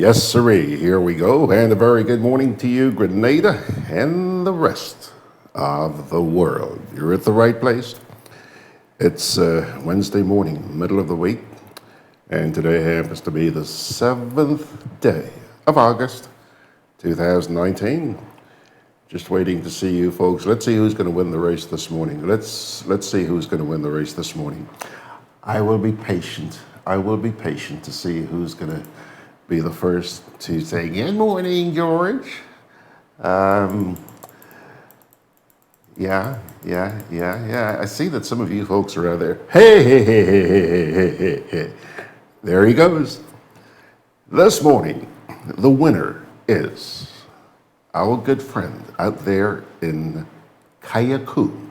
Yes, sirree. Here we go. And a very good morning to you, Grenada, and the rest of the world. You're at the right place. It's Wednesday morning, middle of the week, and today happens to be the 7th day of August, 2019. Just waiting to see you folks. Let's see who's going to win the race this morning. Let's see who's going to win the race this morning. I will be patient. I will be patient to see who's going to be the first to say, good morning, George. Yeah. I see that some of you folks are out there. Hey. There he goes. This morning, the winner is our good friend out there in Kayaku,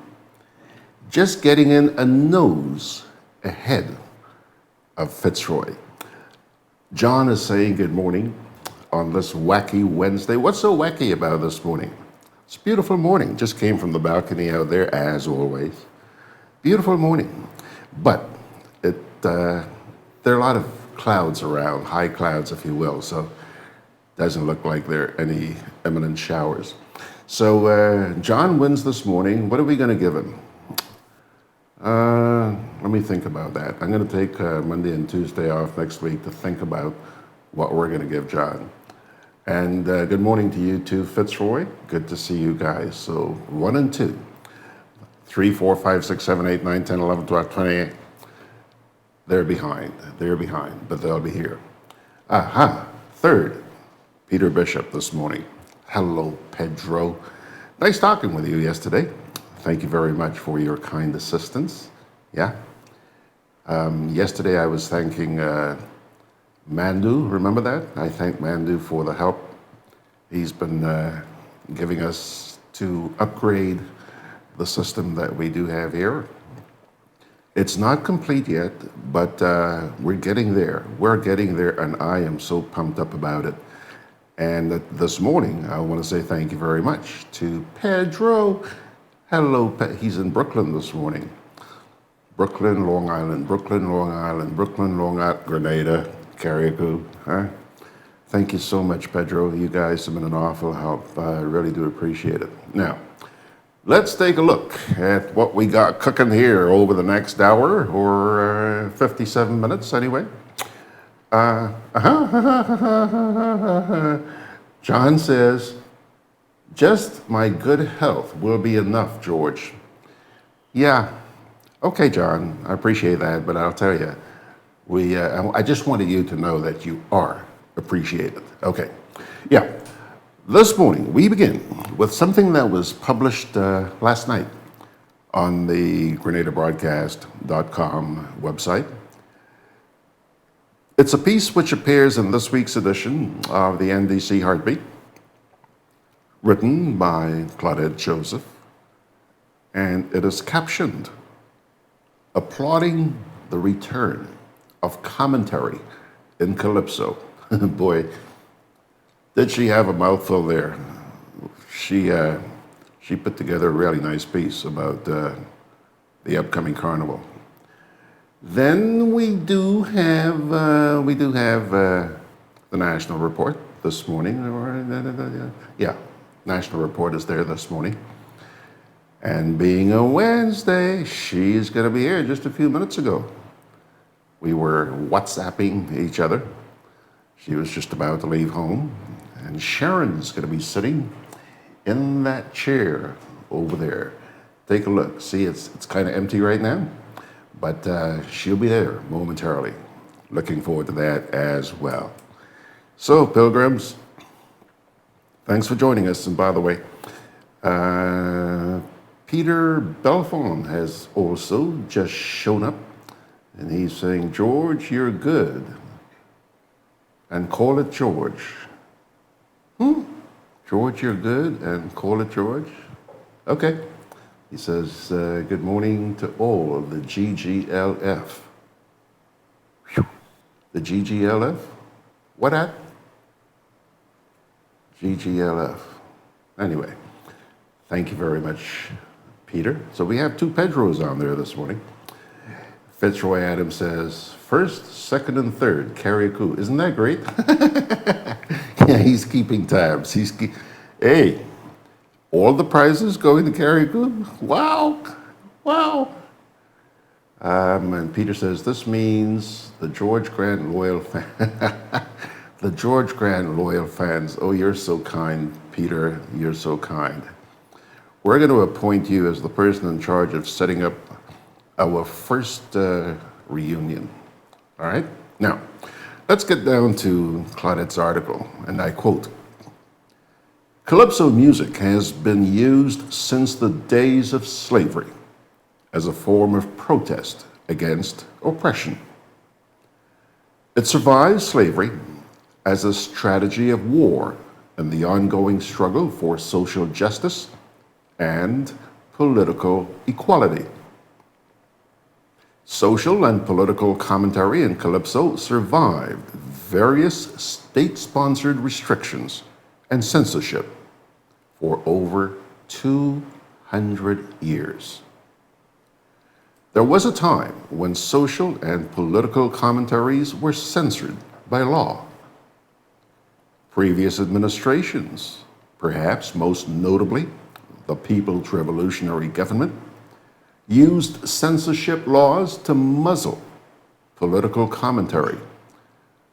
just getting in a nose ahead of Fitzroy. John is saying good morning on this wacky Wednesday. What's so wacky about this morning? It's a beautiful morning. Just came from the balcony out there, as always. Beautiful morning. But there are a lot of clouds around, high clouds, if you will, so doesn't look like there are any imminent showers. So John wins this morning. What are we going to give him? Let me think about that. I'm going to take Monday and Tuesday off next week to think about what we're going to give John. And good morning to you too, Fitzroy. Good to see you guys. So 1 and 2, 3, 4, 5, 6, 7, 8, 9, 10, 11, 12, 28. They're behind, but they'll be here. Third, Peter Bishop this morning. Hello, Pedro. Nice talking with you yesterday. Thank you very much for your kind assistance. Yeah. Yesterday I was thanking Mandu. Remember that? I thank Mandu for the help he's been giving us to upgrade the system that we do have here. It's not complete yet, but we're getting there. We're getting there, and I am so pumped up about it. And this morning, I want to say thank you very much to Pedro. Hello, he's in Brooklyn this morning. Brooklyn, Long Island, Grenada, Kayaku. Huh? Thank you so much, Pedro. You guys have been an awful help. I really do appreciate it. Now, let's take a look at what we got cooking here over the next hour, or 57 minutes anyway. John says, just my good health will be enough, George. Yeah. Okay, John, I appreciate that, but I'll tell you, I just wanted you to know that you are appreciated. Okay. Yeah. This morning, we begin with something that was published last night on the GRENADABROADCAST.com website. It's a piece which appears in this week's edition of the NDC Heartbeat, written by Claudette Joseph, and it is captioned, Applauding the Return of Commentary in Calypso. Boy, did she have a mouthful there. She put together a really nice piece about the upcoming carnival. Then we do have the National Report this morning. Yeah, National Report is there this morning. And being a Wednesday, she's going to be here just a few minutes ago. We were WhatsApping each other. She was just about to leave home. And Sharon's going to be sitting in that chair over there. Take a look. See, it's kind of empty right now, but she'll be there momentarily. Looking forward to that as well. So, pilgrims, thanks for joining us. And by the way, Peter Belfon has also just shown up, and he's saying, George, you're good. And call it George. George, you're good, and call it George? Okay. He says, good morning to all of the GGLF. Whew. The GGLF? What at? GGLF. Anyway, thank you very much, Peter. So we have two Pedros on there this morning. Fitzroy Adams says, first, second, and third, Carriacou. Isn't that great? Yeah, he's keeping tabs. Hey, all the prizes going to Carriacou? Wow, wow. And Peter says, this means the George Grant loyal fan. The George Grant loyal fans. Oh, you're so kind, Peter. You're so kind. We're going to appoint you as the person in charge of setting up our first reunion. All right? Now, let's get down to Claudette's article, and I quote, Calypso music has been used since the days of slavery as a form of protest against oppression. It survives slavery as a strategy of war and the ongoing struggle for social justice and political equality. Social and political commentary in Calypso survived various state-sponsored restrictions and censorship for over 200 years. There was a time when social and political commentaries were censored by law. Previous administrations, perhaps most notably the People's Revolutionary Government, used censorship laws to muzzle political commentary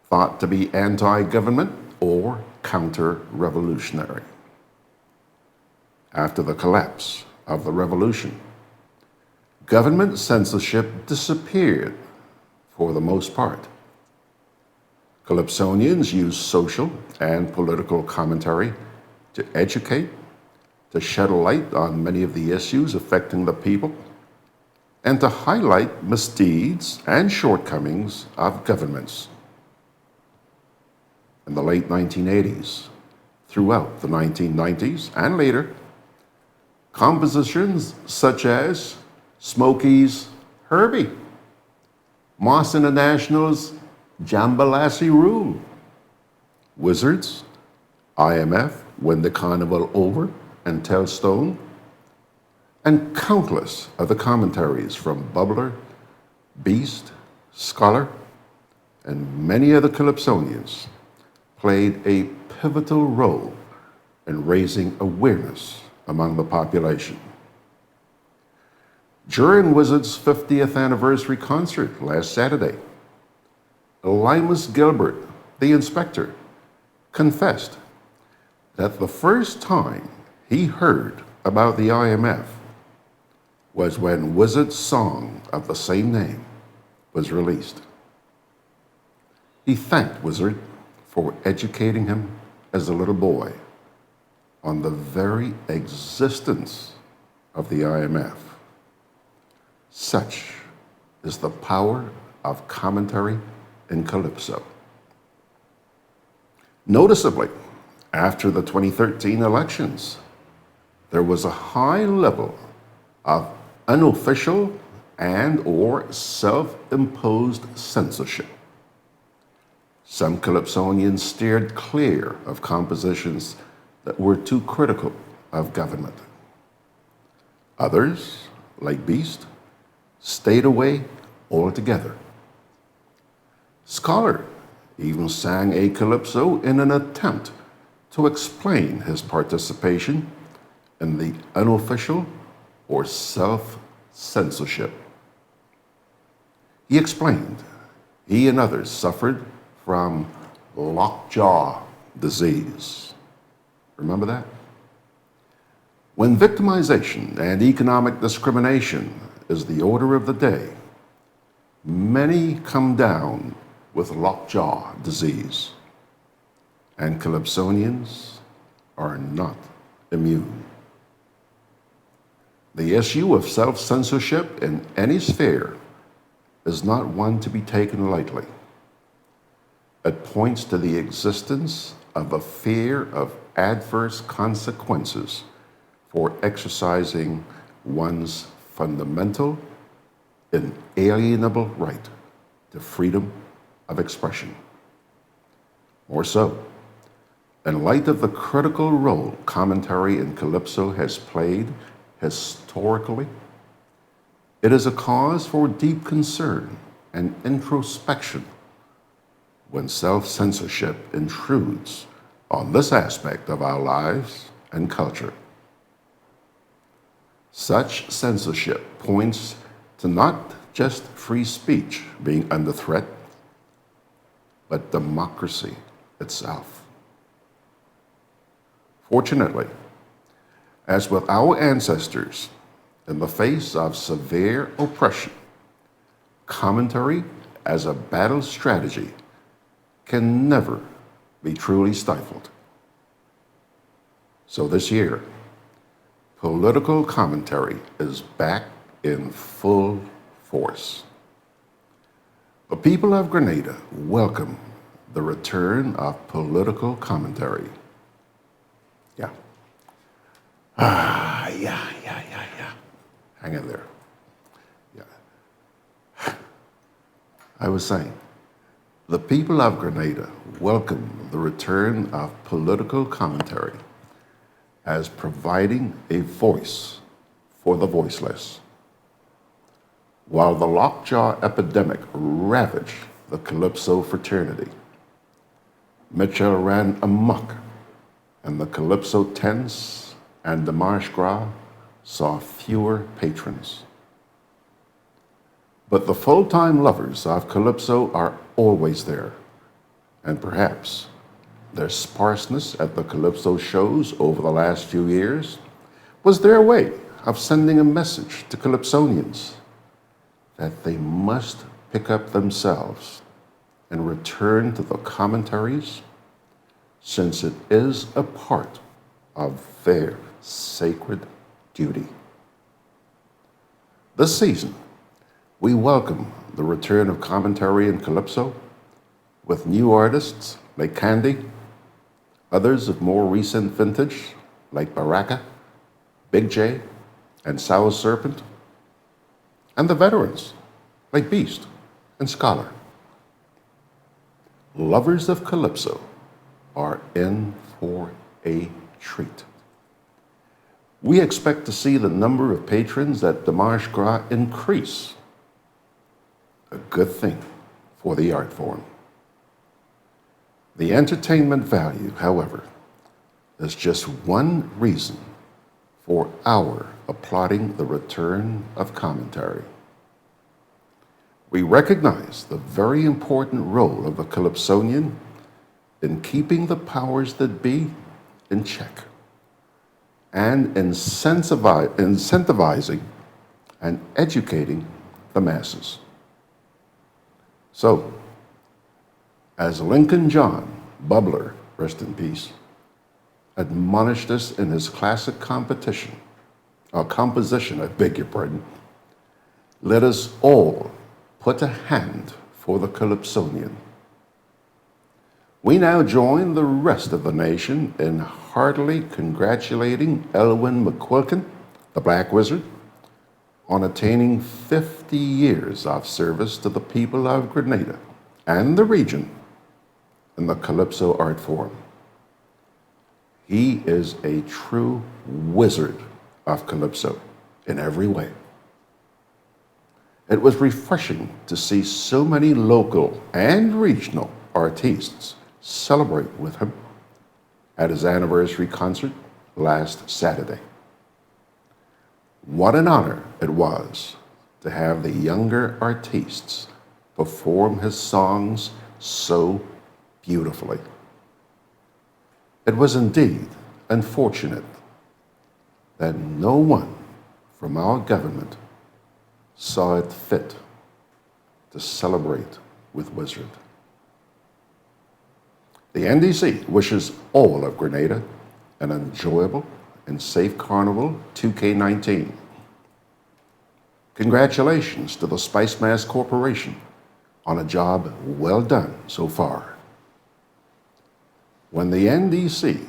thought to be anti-government or counter-revolutionary. After the collapse of the revolution, government censorship disappeared for the most part. Calypsonians used social and political commentary to educate, to shed a light on many of the issues affecting the people, and to highlight misdeeds and shortcomings of governments. In the late 1980s, throughout the 1990s, and later, compositions such as Smokey's Herbie, Moss International's Jambalassie Rule, Wizards, IMF, When the Carnival Over, and Tell Stone, and countless other commentaries from Bubbler, Beast, Scholar, and many other Calypsonians played a pivotal role in raising awareness among the population. During Wizards' 50th anniversary concert last Saturday, Limus Gilbert, the inspector, confessed that the first time he heard about the IMF was when Wizard's song of the same name was released. He thanked Wizard for educating him as a little boy on the very existence of the IMF. Such is the power of commentary in Calypso. Noticeably, after the 2013 elections, there was a high level of unofficial and or self-imposed censorship. Some Calypsonians steered clear of compositions that were too critical of government. Others, like Beast, stayed away altogether. Scholar even sang a calypso in an attempt to explain his participation in the unofficial or self-censorship. He explained he and others suffered from lockjaw disease. Remember that? When victimization and economic discrimination is the order of the day, many come down with lockjaw disease, and Calypsonians are not immune. The issue of self-censorship in any sphere is not one to be taken lightly. It points to the existence of a fear of adverse consequences for exercising one's fundamental, inalienable right to freedom of expression. More so, in light of the critical role commentary in Calypso has played historically, It is a cause for deep concern and introspection when self-censorship intrudes on this aspect of our lives and culture. Such censorship points to not just free speech being under threat, but democracy itself. Fortunately, as with our ancestors, in the face of severe oppression, commentary as a battle strategy can never be truly stifled. So this year, political commentary is back in full force. The people of Grenada welcome the return of political commentary. Yeah. Yeah. Hang in there. Yeah. I was saying, the people of Grenada welcome the return of political commentary as providing a voice for the voiceless. While the lockjaw epidemic ravaged the calypso fraternity, Mitchell ran amok, and the calypso tents and the Marche Gras saw fewer patrons. But the full-time lovers of calypso are always there, and perhaps their sparseness at the calypso shows over the last few years was their way of sending a message to calypsonians that they must pick up themselves and return to the commentaries, since it is a part of their sacred duty. This season, we welcome the return of commentary in calypso with new artists like Candy, others of more recent vintage like Baraka, Big J, and Sour Serpent, and the veterans like Beast and Scholar. Lovers of calypso are in for a treat. We expect to see the number of patrons at the Marche Gras increase, a good thing for the art form. The entertainment value, however, is just one reason for our applauding the return of commentary. We recognize the very important role of the calypsonian in keeping the powers that be in check and incentivizing and educating the masses. So, as Lincoln John Bubbler, rest in peace, admonished us in his classic composition, I beg your pardon, let us all put a hand for the calypsonian. We now join the rest of the nation in heartily congratulating Elwyn McQuilkin, the Black Wizard, on attaining 50 years of service to the people of Grenada and the region in the calypso art form. He is a true wizard of calypso in every way. It was refreshing to see so many local and regional artists celebrate with him at his anniversary concert last Saturday. What an honor it was to have the younger artists perform his songs so beautifully. It was indeed unfortunate that no one from our government saw it fit to celebrate with Wizard. The NDC wishes all of Grenada an enjoyable and safe Carnival 2K19. Congratulations to the Spice Mass Corporation on a job well done so far. When the NDC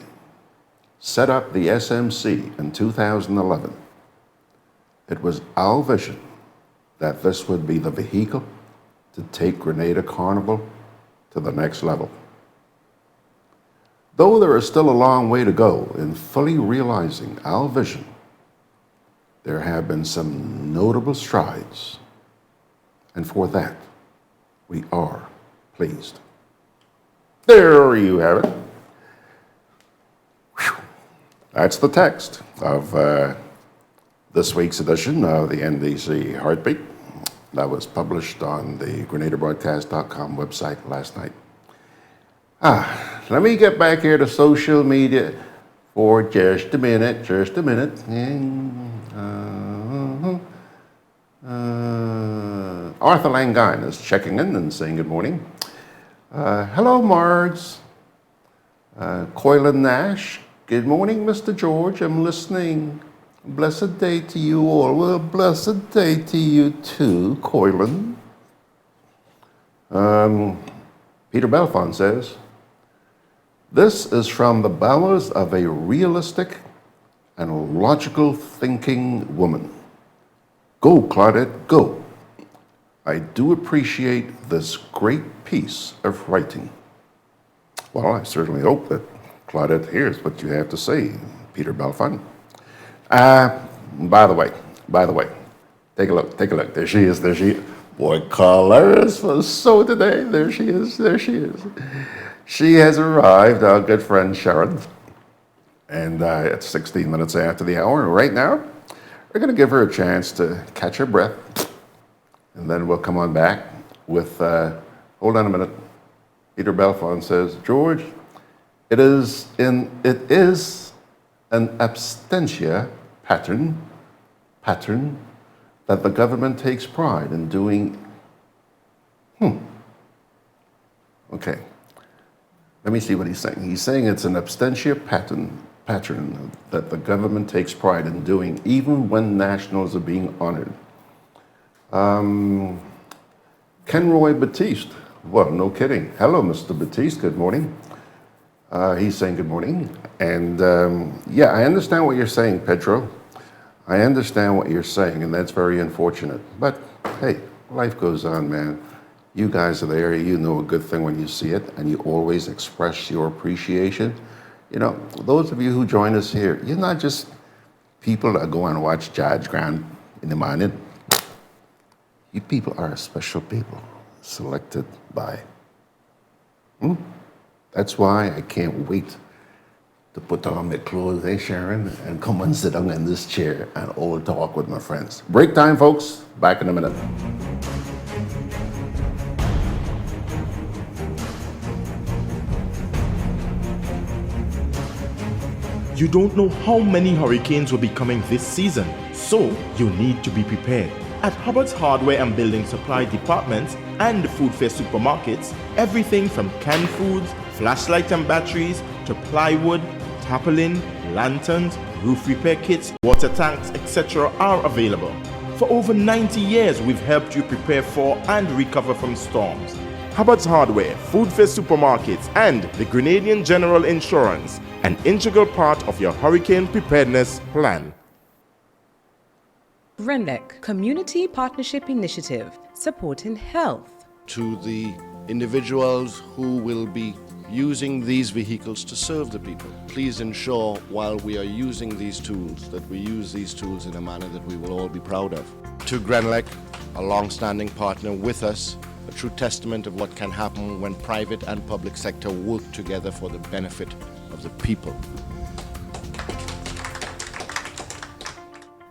set up the SMC in 2011, it was our vision that this would be the vehicle to take Grenada Carnival to the next level. Though there is still a long way to go in fully realizing our vision, there have been some notable strides, and for that, we are pleased. There you have it. Whew. That's the text of this week's edition of the NDC Heartbeat. That was published on the GRENADABROADCAST.com website last night. Let me get back here to social media for just a minute, Arthur Langine is checking in and saying good morning. Hello, Margs. Coylan Nash, good morning, Mr. George. I'm listening. Blessed day to you all. Well, blessed day to you too, Coylan. Peter Belfont says, this is from the bowels of a realistic and logical thinking woman. Go, Claudette, go. I do appreciate this great piece of writing. Well, I certainly hope that Claudette hears what you have to say, Peter Belfont. By the way, take a look. There she is. Boy, colors for so today. There she is. She has arrived, our good friend Sherron. And it's 16 minutes after the hour. Right now, we're going to give her a chance to catch her breath. And then we'll come on back with, hold on a minute. Peter Belfont says, George, it is an abstentia pattern that the government takes pride in doing. Okay. Let me see what he's saying. He's saying it's an abstentia pattern that the government takes pride in doing even when nationals are being honored. Kenroy Batiste. Well, no kidding. Hello, Mr. Batiste. Good morning. He's saying good morning. And yeah, I understand what you're saying, Pedro. I understand what you're saying, and that's very unfortunate. But hey, life goes on, man. You guys are there. You know a good thing when you see it, and you always express your appreciation. You know, those of you who join us here, you're not just people that go and watch Judge Grant in the morning. You people are special people, selected by. That's why I can't wait to put on my clothes, Sherron, and come and sit down in this chair and all talk with my friends. Break time, folks. Back in a minute. You don't know how many hurricanes will be coming this season, so you need to be prepared. At Hubbard's Hardware and Building Supply Departments and Food Fair Supermarkets, everything from canned foods, flashlights and batteries, to plywood, tarpaulin, lanterns, roof repair kits, water tanks, etc. are available. For over 90 years, we've helped you prepare for and recover from storms. Hubbard's Hardware, Food Fair Supermarkets, and the Grenadian General Insurance, an integral part of your hurricane preparedness plan. GRENADABROADCAST Community Partnership Initiative, supporting health. To the individuals who will be using these vehicles to serve the people, please ensure while we are using these tools that we use these tools in a manner that we will all be proud of. To GRENADABROADCAST, a long-standing partner with us, a true testament of what can happen when private and public sector work together for the benefit of the people.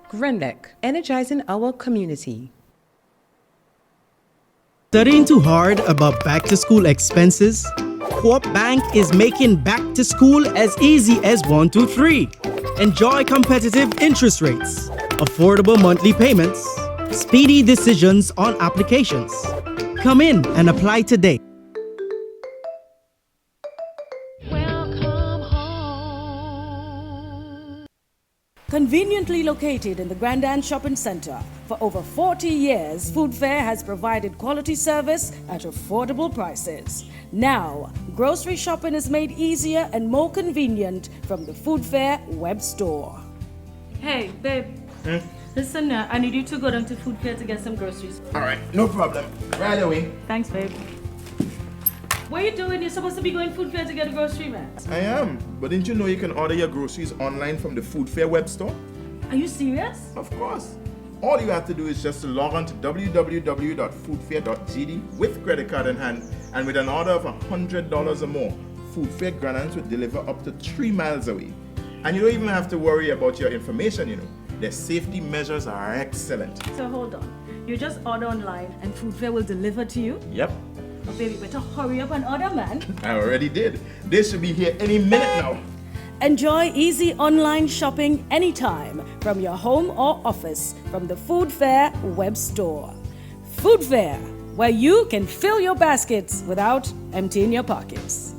GRENADABROADCAST, energizing our community. Studying too hard about back-to-school expenses? Co-op Bank is making back to school as easy as 1, 2, 3. Enjoy competitive interest rates, affordable monthly payments, speedy decisions on applications. Come in and apply today. Conveniently located in the Grand Shopping Center, for over 40 years, Food Fair has provided quality service at affordable prices. Now, grocery shopping is made easier and more convenient from the Food Fair web store. Hey, babe. Listen, I need you to go down to Food Fair to get some groceries. All right, no problem. Right away. Thanks, babe. What are you doing? You're supposed to be going Food Fair to get a grocery, man. I am, but didn't you know you can order your groceries online from the Food Fair web store? Are you serious? Of course. All you have to do is just to log on to www.foodfair.gd with credit card in hand, and with an order of $100 or more, Food Fair Grenadans will deliver up to 3 miles away. And you don't even have to worry about your information, you know. Their safety measures are excellent. So hold on. You just order online and Food Fair will deliver to you? Yep, Oh, baby, better hurry up and order, man. I already did. They should be here any minute now. Enjoy easy online shopping anytime from your home or office from the Food Fair web store. Food Fair, where you can fill your baskets without emptying your pockets.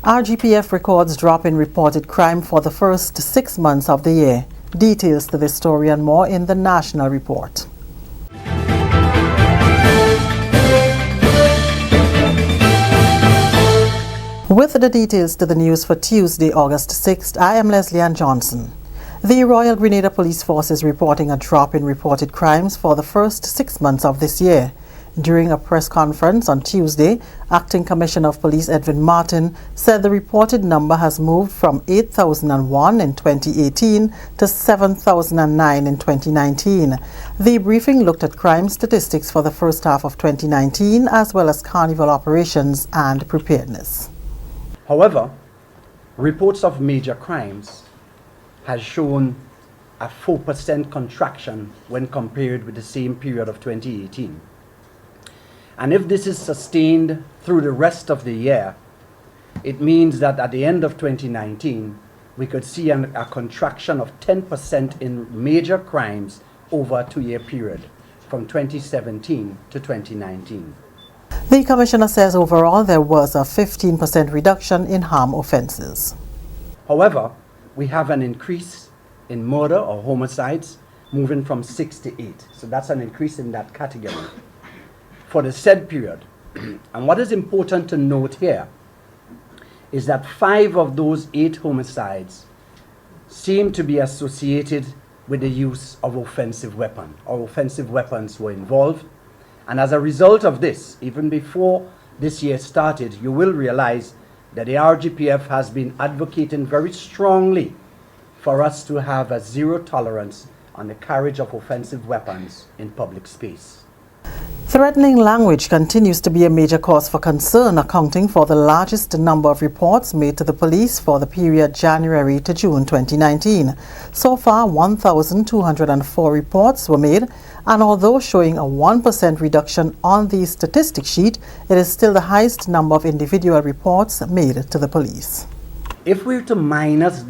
RGPF records drop in reported crime for the first 6 months of the year. Details to this story and more in the National Report. With the details to the news for Tuesday, August 6th, I am Leslie Ann Johnson. The Royal Grenada Police Force is reporting a drop in reported crimes for the first 6 months of this year. During a press conference on Tuesday, Acting Commissioner of Police Edwin Martin said the reported number has moved from 8,001 in 2018 to 7,009 in 2019. The briefing looked at crime statistics for the first half of 2019 as well as carnival operations and preparedness. However, reports of major crimes has shown a 4% contraction when compared with the same period of 2018. And if this is sustained through the rest of the year, it means that at the end of 2019, we could see a contraction of 10% in major crimes over a 2-year period, from 2017 to 2019. The Commissioner says overall there was a 15% reduction in harm offences. However, we have an increase in murder or homicides, moving from 6 to 8. So that's an increase in that category for the said period. And what is important to note here is that 5 of those 8 homicides seem to be associated with the use of offensive weapon, or offensive weapons were involved. And as a result of this, even before this year started, you will realize that the RGPF has been advocating very strongly for us to have a zero tolerance on the carriage of offensive weapons in public space. Threatening language continues to be a major cause for concern, accounting for the largest number of reports made to the police for the period January to June 2019. So far, 1,204 reports were made, and although showing a 1% reduction on the statistic sheet, it is still the highest number of individual reports made to the police. If we were to minus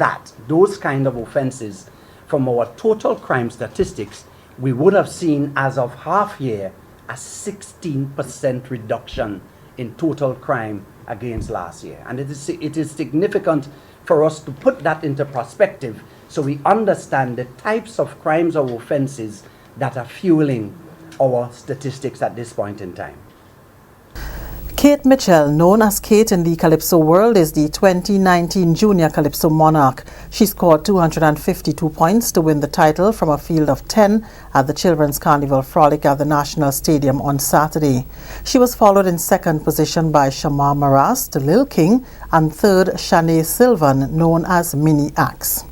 those kind of offenses from our total crime statistics, we would have seen as of half year a 16% reduction in total crime against last year. And it is significant for us to put that into perspective so we understand the types of crimes or offenses that are fueling our statistics at this point in time. Kate Mitchell, known as Kate in the calypso world, is the 2019 Junior Calypso Monarch. She scored 252 points to win the title from a field of 10 at the Children's Carnival Frolic at the National Stadium on Saturday. She was followed in second position by Shamar Marast, Lil King, and third Shanae Sylvan, known as Mini Axe.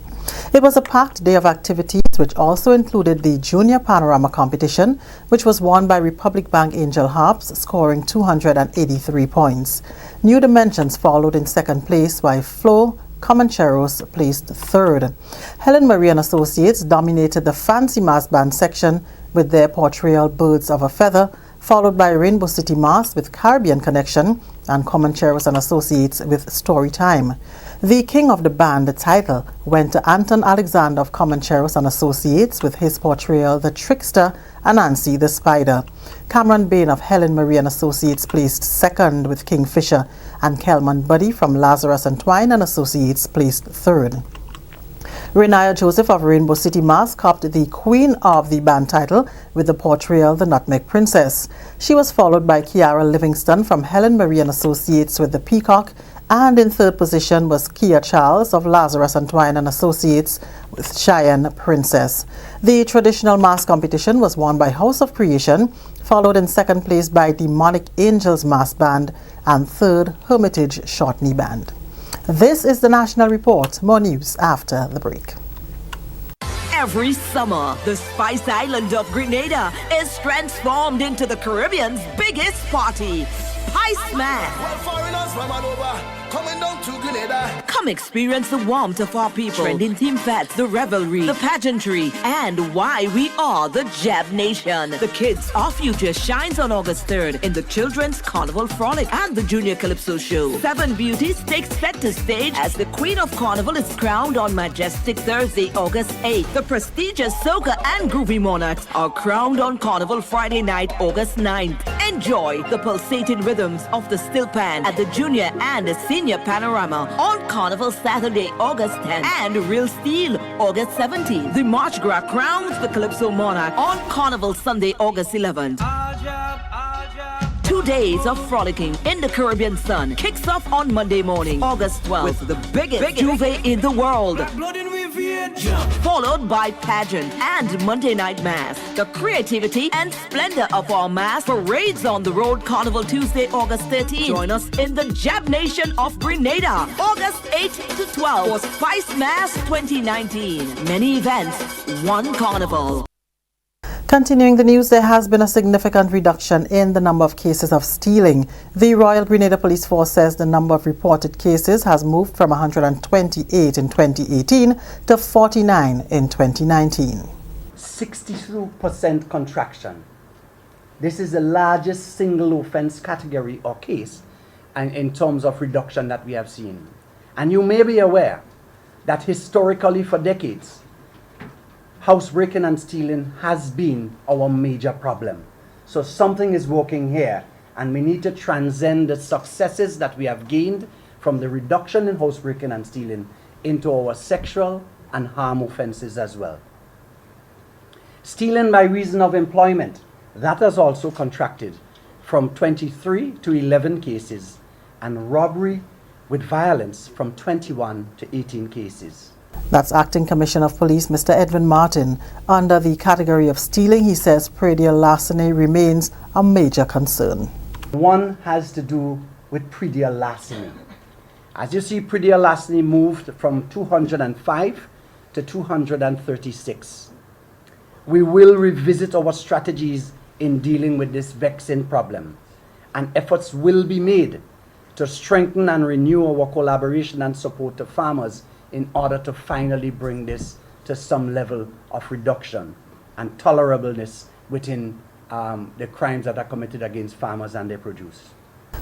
It was a packed day of activities which also included the Junior Panorama competition, which was won by Republic Bank Angel Harps, scoring 283 points. New Dimensions followed in second place, while Flo Comancheros placed third. Helen Marie and Associates dominated the Fancy Mass Band section with their portrayal Birds of a Feather, followed by Rainbow City Mass with Caribbean Connection and Comancheros and Associates with Story Time. The king of the band, the title, went to Anton Alexander of Comancheros and Associates with his portrayal The Trickster and Nancy the Spider. Cameron Bain of Helen Marie and Associates placed second with Kingfisher, and Kelman Buddy from Lazarus and Twine and Associates placed third. Renaya Joseph of Rainbow City Mass copped the Queen of the Band title with the portrayal The Nutmeg Princess. She was followed by Kiara Livingston from Helen Marie and Associates with The Peacock, and in third position was Kia Charles of Lazarus and Twine and Associates with Cheyenne Princess. The traditional mass competition was won by House of Creation, followed in second place by Demonic Angels Mass Band, and third Hermitage Shortney Band. This is the National Report. More news after the break. Every summer, the Spice Island of Grenada is transformed into the Caribbean's biggest party, Spice Man. Coming down to Grenada. Come experience the warmth of our people, trending theme fats, the revelry, the pageantry, and why we are the Jab Nation. The Kids Our Future shines on August 3rd in the Children's Carnival Frolic and the Junior Calypso Show. 7 beauties take center stage as the Queen of Carnival is crowned on majestic Thursday, August 8th. The prestigious Soca and Groovy Monarchs are crowned on Carnival Friday night, August 9th. Enjoy the pulsating rhythms of the Still Pan at the Junior and the Senior Panorama on Carnival Saturday, August 10th, and Real Steel, August 17th. The March Gras crowns the Calypso Monarch on Carnival Sunday, August 11th. 2 days of frolicking in the Caribbean sun kicks off on Monday morning, August 12th, with the biggest juve in the world, followed by pageant and Monday night mass. The creativity and splendor of our mass parades on the road Carnival Tuesday, August 13th. Join us in the Jab Nation of Grenada, August 8th to 12th for Spice Mass 2019. Many events, one carnival. Continuing the news, there has been a significant reduction in the number of cases of stealing. The Royal Grenada Police Force says the number of reported cases has moved from 128 in 2018 to 49 in 2019. 62% contraction. This is the largest single offense category or case and in terms of reduction that we have seen. And you may be aware that historically for decades, housebreaking and stealing has been our major problem. So something is working here, and we need to transcend the successes that we have gained from the reduction in housebreaking and stealing into our sexual and harm offenses as well. Stealing by reason of employment, that has also contracted from 23 to 11 cases, and robbery with violence from 21 to 18 cases. That's Acting Commissioner of Police Mr. Edwin Martin. Under the category of stealing, he says predial larceny remains a major concern. One has to do with predial larceny. As you see, predial larceny moved from 205 to 236. We will revisit our strategies in dealing with this vexing problem, and efforts will be made to strengthen and renew our collaboration and support to farmers in order to finally bring this to some level of reduction and tolerableness within the crimes that are committed against farmers and their produce.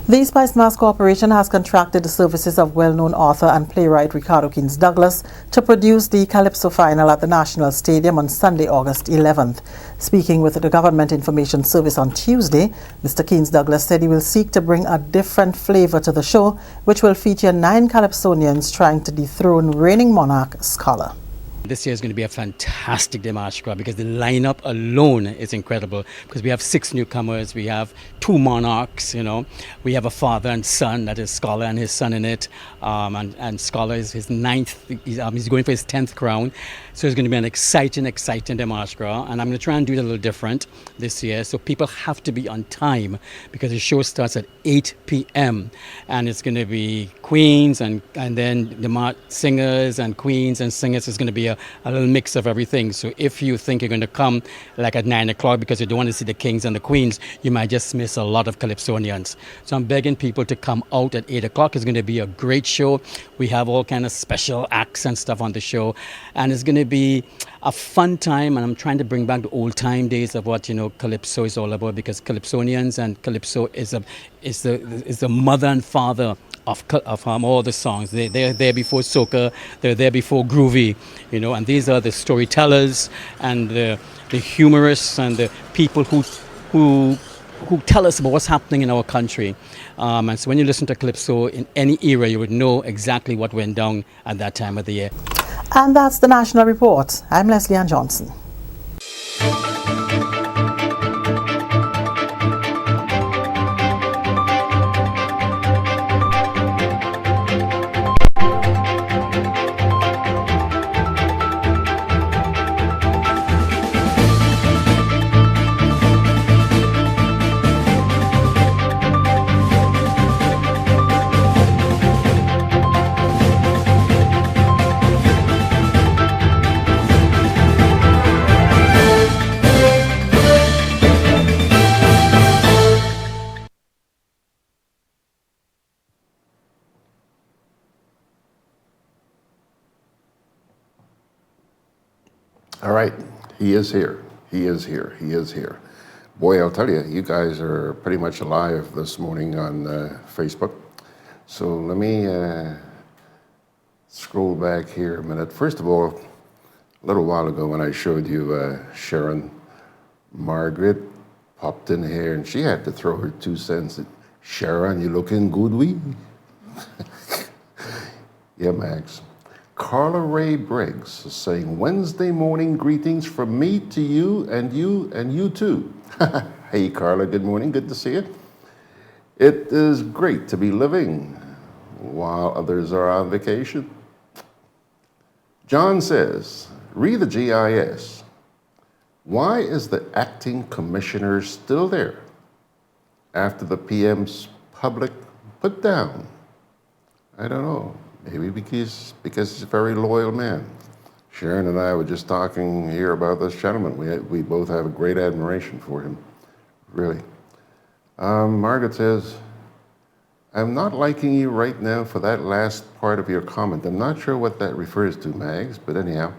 The Spice Mass Corporation has contracted the services of well-known author and playwright Ricardo Keynes Douglas to produce the Calypso final at the National Stadium on Sunday, August 11th. Speaking with the Government Information Service on Tuesday, Mr. Keynes Douglas said he will seek to bring a different flavor to the show, which will feature 9 Calypsonians trying to dethrone reigning monarch Scholar. This year is going to be a fantastic March Gras because the lineup alone is incredible, because we have 6 newcomers, we have 2 monarchs, we have a father and son, that is Scholar and his son in it, and Scholar is his 9th, he's going for his 10th crown. So it's going to be an exciting March Gras, and I'm going to try and do it a little different this year, so people have to be on time because the show starts at 8 p.m. and it's going to be queens and then the singers and queens and singers. Is going to be a little mix of everything. So if you think you're going to come like at 9 o'clock because you don't want to see the kings and the queens, you might just miss a lot of Calypsonians. So I'm begging people to come out at 8 o'clock. It's going to be a great show. We have all kind of special acts and stuff on the show, and it's going to be a fun time, and I'm trying to bring back the old time days of what Calypso is all about, because Calypsonians and Calypso is the mother and father of all the songs. They're there before soca, they're there before groovy, and these are the storytellers and the humorists and the people who tell us about what's happening in our country. And so when you listen to Calypso in any era, you would know exactly what went down at that time of the year. And that's the National Report. I'm Leslie Ann Johnson. All right, he is here. He is here. He is here. Boy, I'll tell you, you guys are pretty much alive this morning on Facebook. So let me scroll back here a minute. First of all, a little while ago when I showed you Sherron, Margaret popped in here and she had to throw her 2 cents. Sherron, you looking good, we? Yeah, Max. Carla Ray Briggs is saying, Wednesday morning greetings from me to you and you too. Hey, Carla, good morning. Good to see you. It is great to be living while others are on vacation. John says, read the GIS. Why is the acting commissioner still there after the PM's public put down? I don't know. Maybe because he's a very loyal man. Sharon and I were just talking here about this gentleman. We both have a great admiration for him, really. Margaret says, I'm not liking you right now for that last part of your comment. I'm not sure what that refers to, Mags, but anyhow.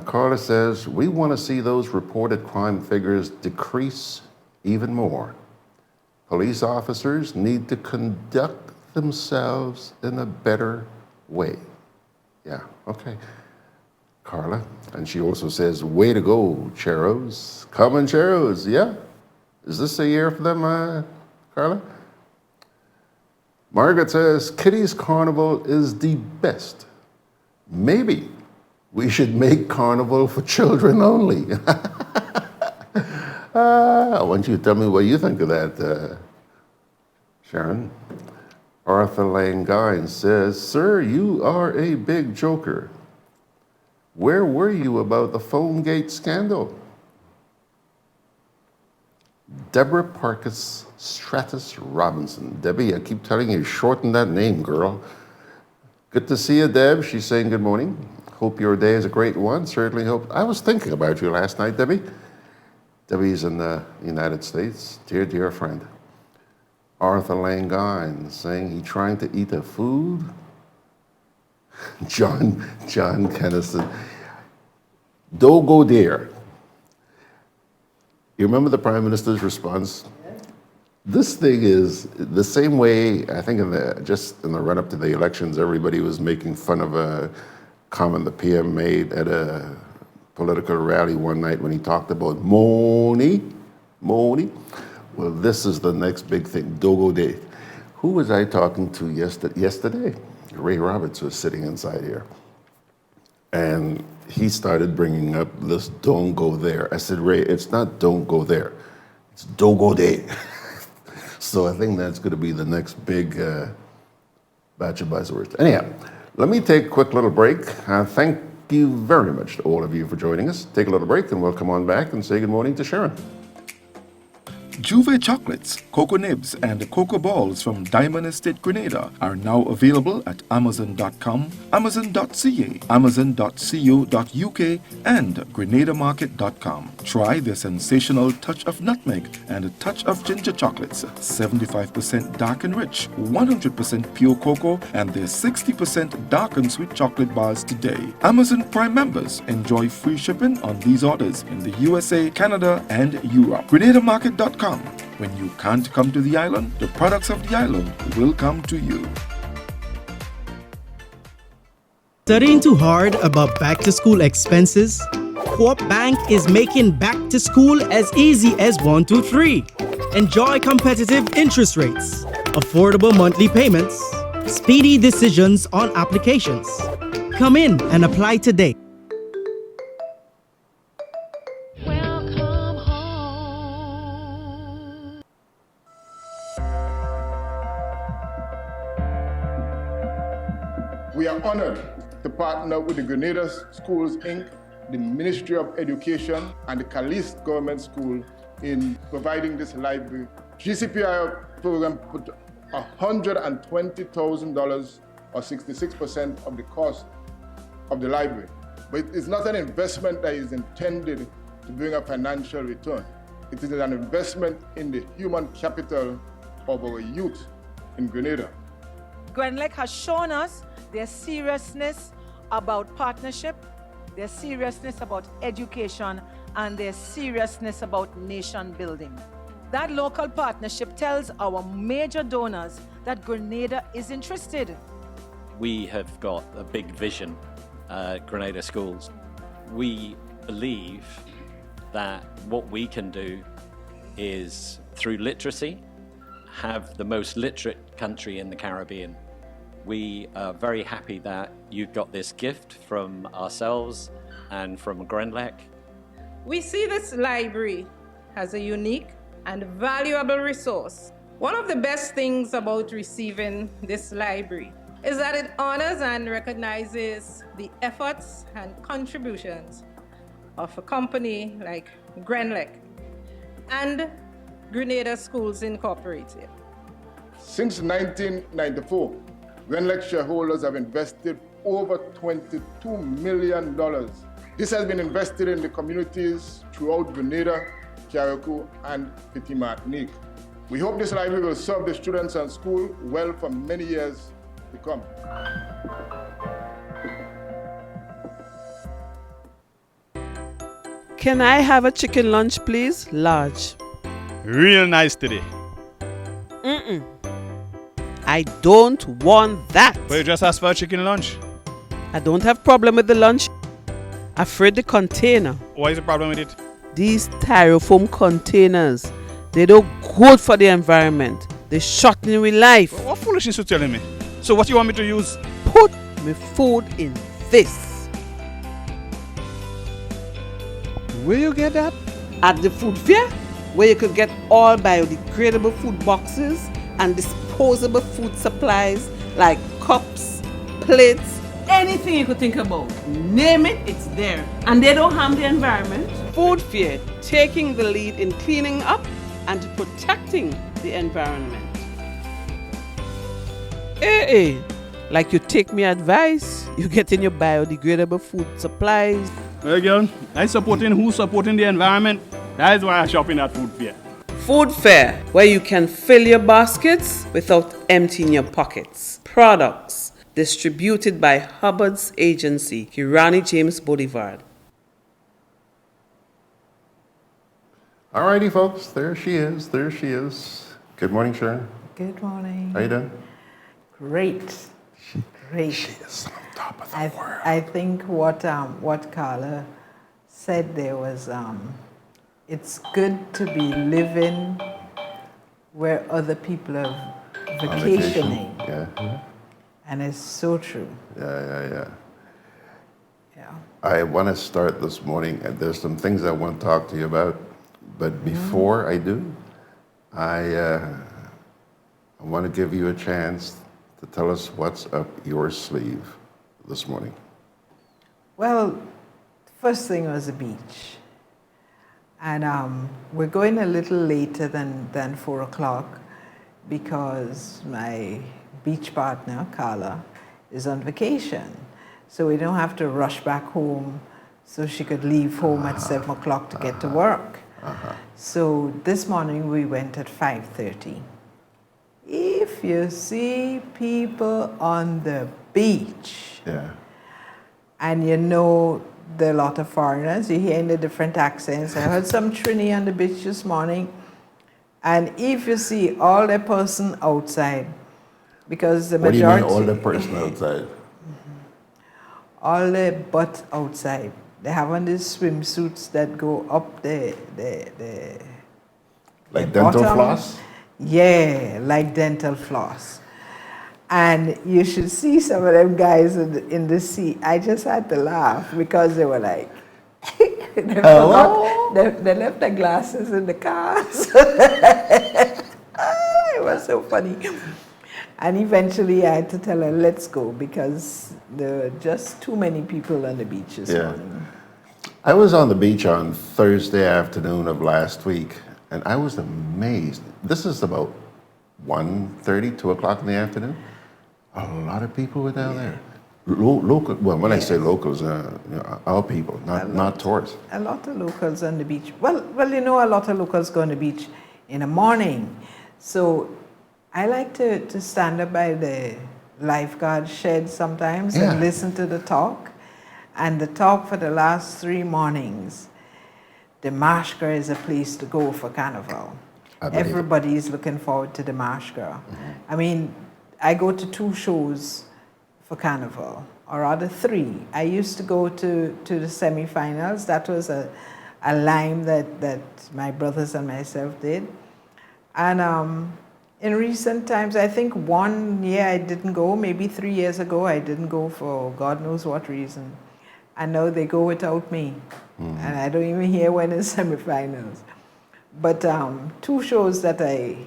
Carla says, we want to see those reported crime figures decrease even more. Police officers need to conduct themselves in a better way. Yeah, okay. Carla, and she also says, way to go, Cheros. Come on, Cheros, yeah? Is this a year for them, Carla? Margaret says, Kitty's Carnival is the best. Maybe we should make Carnival for children only. I want you to tell me what you think of that, Sharon. Arthur Langine says, sir, you are a big joker. Where were you about the PhoneGate scandal? Deborah Parkus Stratus Robinson. Debbie, I keep telling you, shorten that name, girl. Good to see you, Deb. She's saying good morning. Hope your day is a great one. Certainly hope. I was thinking about you last night, Debbie. Debbie's in the United States. Dear, dear friend. Arthur Langine saying he trying to eat a food. John Kennison. Don't go there. You remember the Prime Minister's response? This thing is the same way, I think just in the run-up to the elections, everybody was making fun of a comment the PM made at a political rally one night when he talked about money. Well, this is the next big thing, Dogo Day. Who was I talking to yesterday? Ray Roberts was sitting inside here. And he started bringing up this don't go there. I said, Ray, it's not don't go there. It's Dogo Day. So I think that's going to be the next big batch of buzzwords. Anyhow, let me take a quick little break. Thank you very much to all of you for joining us. Take a little break and we'll come on back and say good morning to Sharon. Juve chocolates, cocoa nibs, and cocoa balls from Diamond Estate Grenada are now available at Amazon.com, Amazon.ca, Amazon.co.uk, and GrenadaMarket.com. Try their sensational touch of nutmeg and a touch of ginger chocolates, 75% dark and rich, 100% pure cocoa, and their 60% dark and sweet chocolate bars today. Amazon Prime members enjoy free shipping on these orders in the USA, Canada, and Europe. GrenadaMarket.com. When you can't come to the island, the products of the island will come to you. Studying too hard about back-to-school expenses? Co-op Bank is making back to school as easy as 1, 2, 3. Enjoy competitive interest rates, affordable monthly payments, speedy decisions on applications, Come in and apply today. We are honored to partner with the Grenada Schools, Inc., the Ministry of Education, and the Calypso Government School in providing this library. GCPI program put $120,000 or 66% of the cost of the library. But it's not an investment that is intended to bring a financial return. It is an investment in the human capital of our youth in Grenada. GRENLEC has shown us their seriousness about partnership, their seriousness about education, and their seriousness about nation building. That local partnership tells our major donors that Grenada is interested. We have got a big vision at Grenada Schools. We believe that what we can do is, through literacy, have the most literate country in the Caribbean. We are very happy that you've got this gift from ourselves and from GRENLEC. We see this library as a unique and valuable resource. One of the best things about receiving this library is that it honors and recognizes the efforts and contributions of a company like GRENLEC and Grenada Schools Incorporated. Since 1994, GRENLEC shareholders have invested over $22 million. This has been invested in the communities throughout Grenada, Carriacou, and Petit Martinique. We hope this library will serve the students and school well for many years to come. Can I have a chicken lunch, please? Large. Real nice today. I don't want that. But you just asked for a chicken lunch. I don't have problem with the lunch. Afraid the container. What is the problem with it? These styrofoam containers, they don't good for the environment. They shorten with life. What foolishness you telling me? So what you want me to use? Put my food in this. Where you get that? At the food fair, where you could get all biodegradable food boxes and disposable food supplies like cups, plates, anything you could think about. Name it, it's there. And they don't harm the environment. Food Fair, taking the lead in cleaning up and protecting the environment. Hey, like you take me advice, you get in your biodegradable food supplies. Well, girl, I supporting who supporting the environment. That is why I shop in at Food Fair. Food Fair, where you can fill your baskets without emptying your pockets. Products distributed by Hubbard's agency, Kirani James Boulevard. Alrighty, folks, there she is. Good morning, Sherron. Good morning. How you doing? Great. Great. She is on top of the world. I think what Carla said there was, it's good to be living where other people are vacationing. Yeah. And it's so true. Yeah. I want to start this morning, and there's some things I want to talk to you about. But before I do, I want to give you a chance to tell us what's up your sleeve this morning. Well, first thing was the beach. And we're going a little later than 4 o'clock because my beach partner, Carla, is on vacation. So we don't have to rush back home so she could leave home at 7 o'clock to get to work. So this morning we went at 5:30. If you see people on the beach, and you know there are a lot of foreigners, you hear the different accents. I heard some Trini on the beach this morning, and if you see all the person outside, because the majority... What do you mean all the person outside? All the butt outside. They have on these swimsuits that go up the like dental bottom. floss? Yeah, like dental floss. And you should see some of them guys in the sea. I just had to laugh because they were like, they left their glasses in the cars. It was so funny. And eventually I had to tell her, let's go, because there were just too many people on the beach this morning. I was on the beach on Thursday afternoon of last week, and I was amazed. This is about 1:30, 2 o'clock in the afternoon. A lot of people were down there. Local. Well, when I say locals, our people, not tourists. A lot of locals on the beach. Well, you know, a lot of locals go on the beach in the morning. So I like to stand up by the lifeguard shed sometimes and listen to the talk. And the talk for the last 3 mornings, the Marshka is a place to go for Carnival. Everybody is looking forward to the Marshka. I mean, I go to 2 shows for Carnival, or rather 3. I used to go to the semi-finals. That was a lime that my brothers and myself did. And in recent times, I think 1 year I didn't go, maybe 3 years ago I didn't go for God knows what reason. And now they go without me. And I don't even hear when it's semi-finals. But 2 shows that I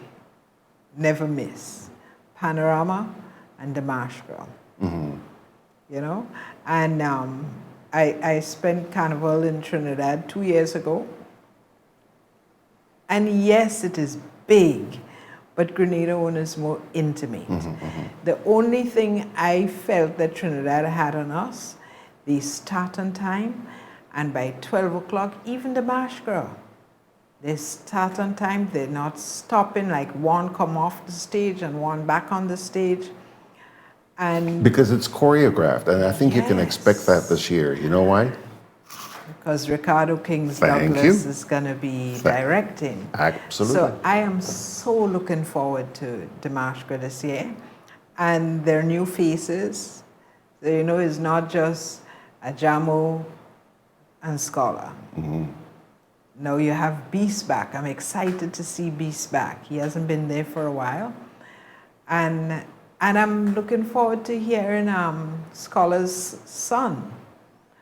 never miss, Panorama and the Marshka. You know? And I spent Carnival in Trinidad 2 years ago. And yes, it is big, but Grenada one is more intimate. The only thing I felt that Trinidad had on us, they start on time, and by 12 o'clock, even the Marshka, they start on time. They're not stopping, like one come off the stage and one back on the stage. And because it's choreographed, and I think you can expect that this year. You know why? Because Ricardo Kings Douglas is going to be directing. Absolutely. So I am so looking forward to the Marshka this year. And their new faces, you know, it's not just a Jamo and Scholar. Now you have Beast back. I'm excited to see Beast back. He hasn't been there for a while. And I'm looking forward to hearing Scholar's son,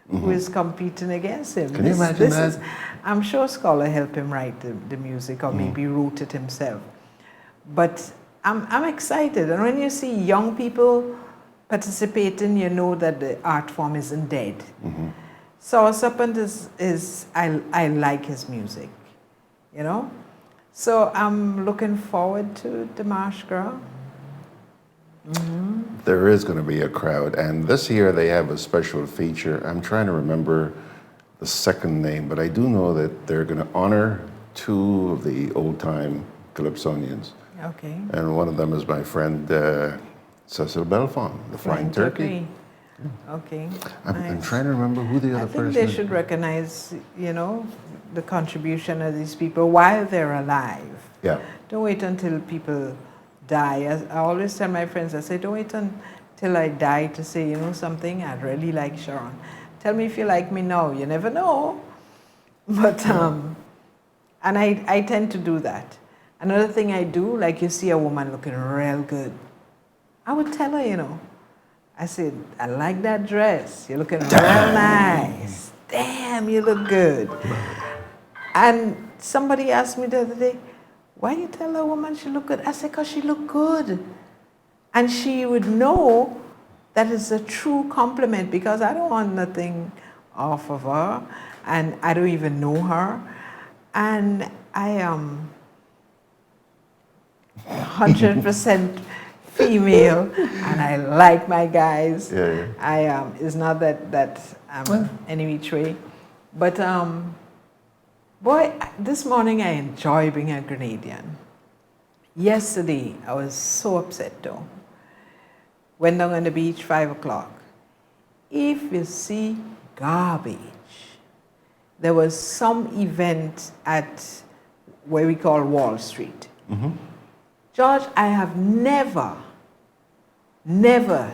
who is competing against him. Can you imagine that? I'm sure Scholar helped him write the music, or maybe wrote it himself. But I'm excited. And when you see young people participating, you know that the art form isn't dead. So Serpent I like his music, you know? So I'm looking forward to the Marshka. There is going to be a crowd, and this year they have a special feature. I'm trying to remember the second name, but I do know that they're going to honor 2 of the old-time Calypsonians. Okay. And one of them is my friend Cecil Belfont, the Flying Turkey. Okay. I'm trying to remember who the other person is. I think they should recognize, you know, the contribution of these people while they're alive. Yeah. Don't wait until people die. I always tell my friends, I say, don't wait until I die to say, you know something, I'd really like Sherron. Tell me if you like me now. You never know. But, and I tend to do that. Another thing I do, like you see a woman looking real good, I would tell her, you know, I said, I like that dress. You're looking real nice. Damn, you look good. And somebody asked me the other day, why you tell a woman she look good? I said, because she look good. And she would know that it's a true compliment, because I don't want nothing off of her, and I don't even know her. And I am 100% female, and I like my guys. It's not that I'm any which way. But boy, this morning I enjoy being a Grenadian. Yesterday, I was so upset though. Went down on the beach, 5 o'clock. If you see garbage, there was some event at where we call Wall Street. George, I have never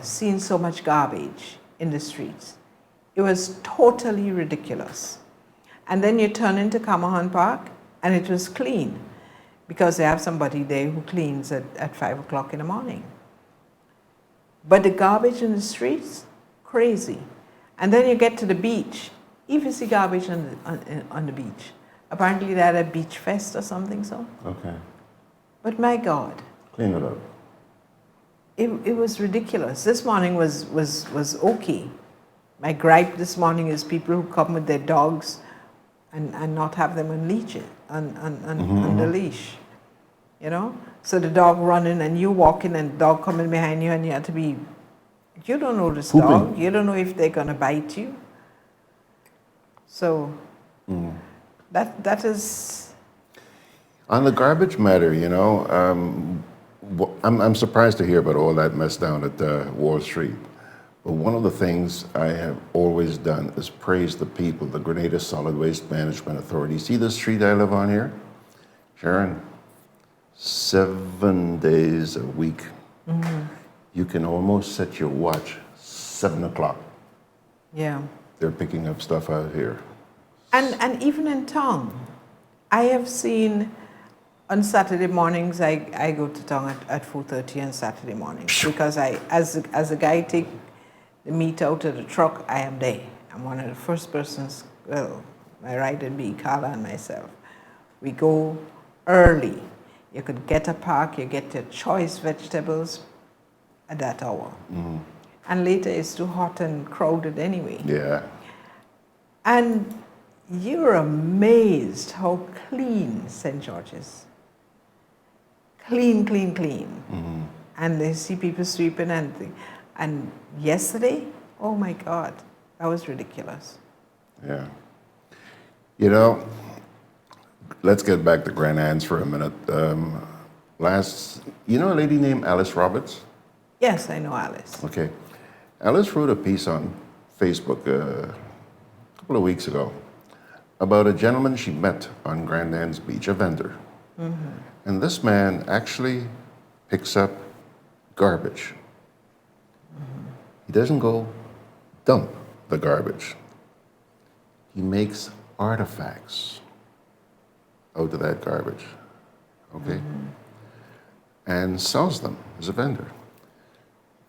seen so much garbage in the streets. It was totally ridiculous. And then you turn into Camahan Park, and it was clean, because they have somebody there who cleans at 5 o'clock in the morning. But the garbage in the streets, crazy. And then you get to the beach. If you see garbage on the beach, apparently they had a beach fest or something so. Okay. But my God. Clean it up. It was ridiculous. This morning was okay. My gripe this morning is people who come with their dogs and not have them on the leash. You know? So the dog running and you walking and the dog coming behind you and you have to be, you don't know this dog. You don't know if they're going to bite you. So that is... On the garbage matter, you know, I'm surprised to hear about all that mess down at Wall Street. But one of the things I have always done is praise the people, the Grenada Solid Waste Management Authority. See the street I live on here? Sherron, 7 days a week. You can almost set your watch 7 o'clock. Yeah. They're picking up stuff out here. And even in town, I have seen on Saturday mornings, I go to town at 4:30 on Saturday mornings because as a guy take the meat out of the truck, I am there. I'm one of the first persons, well, my right would be Carla and myself. We go early. You could get a park, you get your choice vegetables at that hour. And later it's too hot and crowded anyway. Yeah. And you're amazed how clean St. George is. Clean, clean, clean. And they see people sweeping and yesterday, oh my God, that was ridiculous. Yeah. You know, let's get back to Grand Anne's for a minute. You know a lady named Alice Roberts? Yes, I know Alice. Okay. Alice wrote a piece on Facebook a couple of weeks ago about a gentleman she met on Grand Anne's Beach, a vendor. And this man actually picks up garbage. He doesn't go dump the garbage. He makes artifacts out of that garbage, okay? And sells them as a vendor.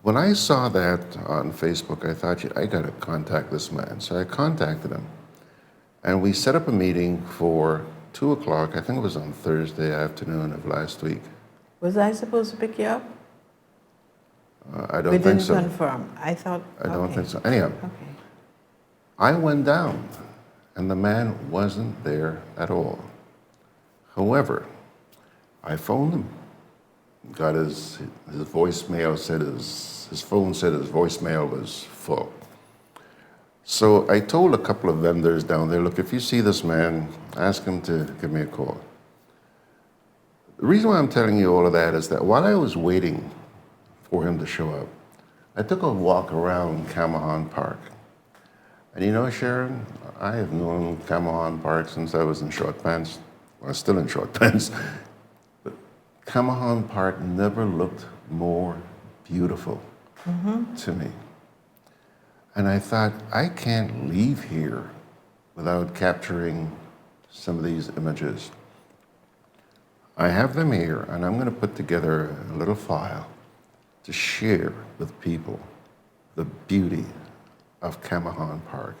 When I saw that on Facebook, I thought, I gotta contact this man. So I contacted him. And we set up a meeting for 2 o'clock, I think it was on Thursday afternoon of last week. Was I supposed to pick you up? I don't think so. We didn't confirm. I thought, I don't think so. Anyhow, I went down and the man wasn't there at all. However, I phoned him. Got his voicemail said his phone said his voicemail was full. So I told a couple of vendors down there, look, if you see this man, ask him to give me a call. The reason why I'm telling you all of that is that while I was waiting for him to show up, I took a walk around Camahan Park. And you know, Sherron, I have known Camahan Park since I was in short pants. Well, I'm still in short pants. But Camahan Park never looked more beautiful to me. And I thought, I can't leave here without capturing some of these images. I have them here, and I'm going to put together a little file to share with people the beauty of Camahan Park.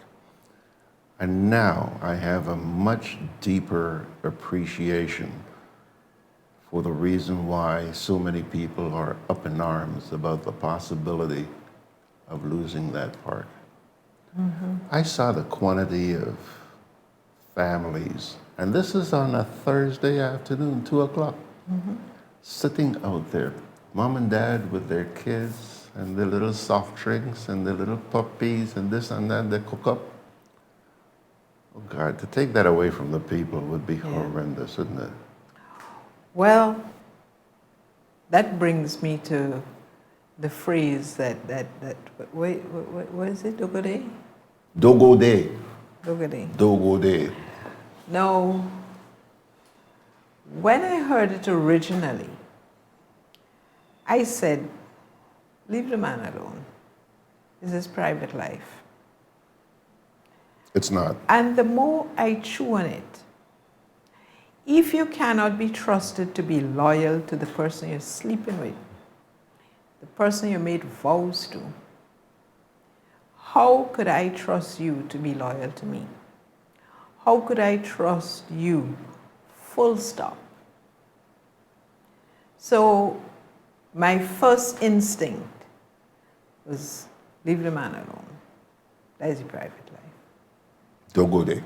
And now I have a much deeper appreciation for the reason why so many people are up in arms about the possibility of losing that park. I saw the quantity of families, and this is on a Thursday afternoon, 2 o'clock, sitting out there, mom and dad with their kids and their little soft drinks and their little puppies and this and that they cook up. Oh God, to take that away from the people would be horrendous, wouldn't it? Well, that brings me to the phrase that what is it, Gudday? Gudday. Gudday. Gudday. Now, when I heard it originally, I said, leave the man alone. It's his private life. It's not. And the more I chew on it, if you cannot be trusted to be loyal to the person you're sleeping with, the person you made vows to. How could I trust you to be loyal to me? How could I trust you? Full stop. So my first instinct was leave the man alone. That is a private life. Don't go there.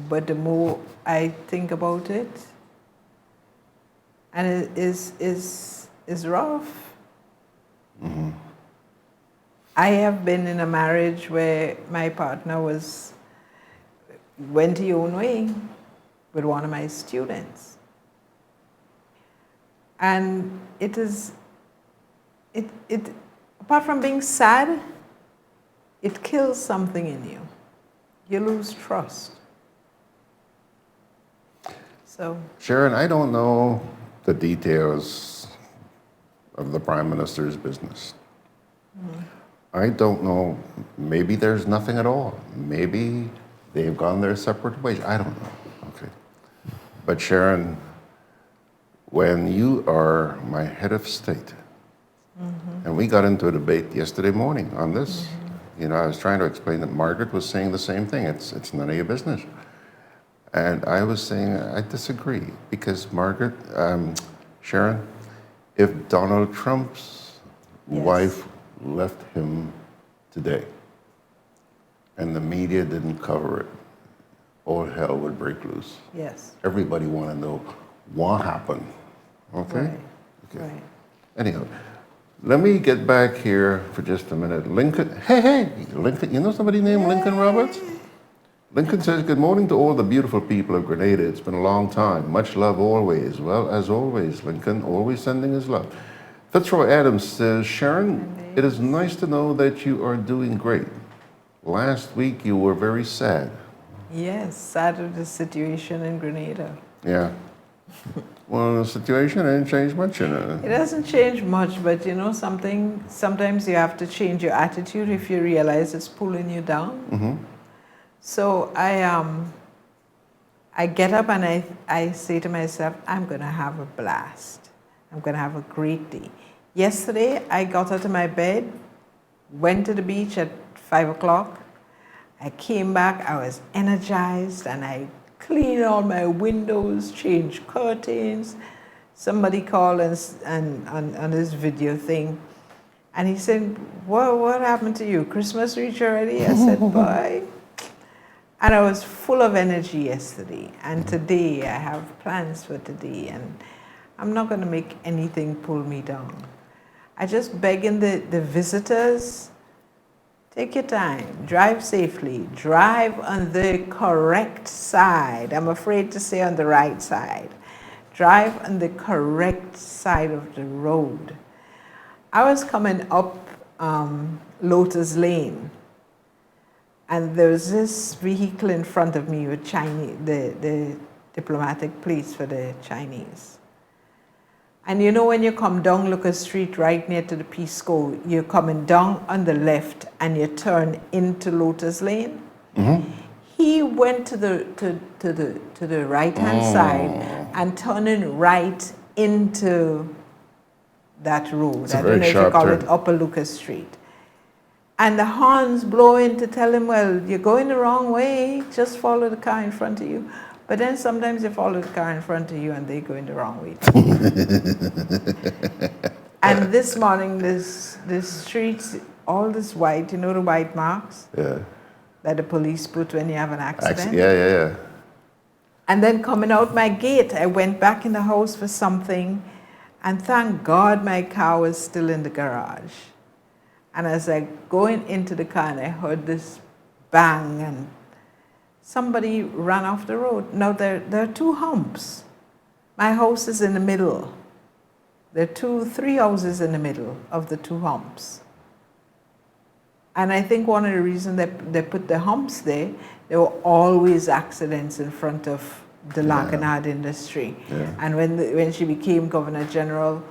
But the more I think about it, and it is rough. Mm-hmm. I have been in a marriage where my partner went his own way with one of my students. And it apart from being sad, it kills something in you. You lose trust. So, Sherron, I don't know the details of the Prime Minister's business. I don't know. Maybe there's nothing at all. Maybe they've gone their separate ways. I don't know. Okay. But Sherron, when you are my head of state, and we got into a debate yesterday morning on this, you know, I was trying to explain that Margaret was saying the same thing. It's none of your business. And I was saying I disagree because Margaret, Sherron, if Donald Trump's wife left him today and the media didn't cover it, all hell would break loose. yes. Everybody want to know what happened. Okay? Right. Okay. Right. Anyhow, let me get back here for just a minute. Lincoln, hey, Lincoln, you know somebody named Lincoln Roberts? Lincoln says, good morning to all the beautiful people of Grenada. It's been a long time. Much love always. Well, as always, Lincoln, always sending his love. Fitzroy Adams says, Sherron, it is nice to know that you are doing great. Last week you were very sad. Yes, sad of the situation in Grenada. Yeah. Well, the situation didn't change much, you know. It doesn't change much, but you know something, sometimes you have to change your attitude if you realize it's pulling you down. Mm-hmm. So I get up and I say to myself, I'm going to have a blast. I'm going to have a great day. Yesterday, I got out of my bed, went to the beach at 5 o'clock. I came back, I was energized, and I cleaned all my windows, changed curtains. Somebody called and on this video thing, and he said, what happened to you? Christmas reached already? I said, bye. And I was full of energy yesterday, and today I have plans for today, and I'm not going to make anything pull me down. I just begging the visitors, take your time, drive safely, drive on the correct side. I'm afraid to say on the right side. Drive on the correct side of the road. I was coming up Lotus Lane, and there was this vehicle in front of me with Chinese, the diplomatic plates for the Chinese. And you know when you come down Lucas Street right near to the Peace Corps, you're coming down on the left and you turn into Lotus Lane? Mm-hmm. He went to the right-hand side and turning right into that road. It's a I very don't know if you sharp call turn. it Upper Lucas Street. And the horns blowing to tell him, well, you're going the wrong way, just follow the car in front of you. But then sometimes you follow the car in front of you and they go in the wrong way. And this morning, the streets, all this white, you know the white marks that the police put when you have an accident? Yeah. And then coming out my gate, I went back in the house for something, and thank God my car was still in the garage. And as I going into the car, and I heard this bang, and somebody ran off the road. Now there are two humps. My house is in the middle. There are three houses in the middle of the two humps. And I think one of the reasons they put the humps there were always accidents in front of the Grenada industry. Yeah. And when she became Governor General,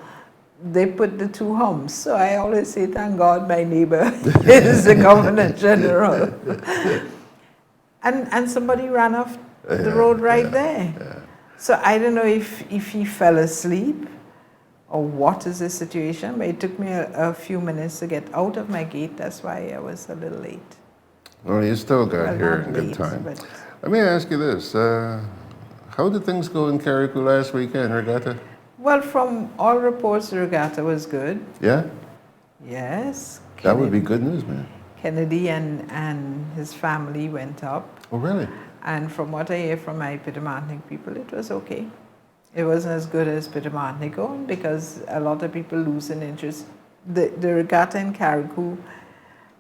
they put the two humps. So I always say, thank God my neighbor is the Governor General. And somebody ran off the road right there. Yeah. So I don't know if he fell asleep or what is the situation, but it took me a few minutes to get out of my gate. That's why I was a little late. Well, you still got Well, here not in good late, time. but- Let me ask you this. How did things go in Carriacou last weekend, Regatta? Well, from all reports, the regatta was good. Yeah? Yes. That would be good news, man. Kennedy and his family went up. Oh, really? And from what I hear from my Pitamartinic people, it was okay. It wasn't as good as Pitamartinic own because a lot of people lose an interest. The regatta in Carriacou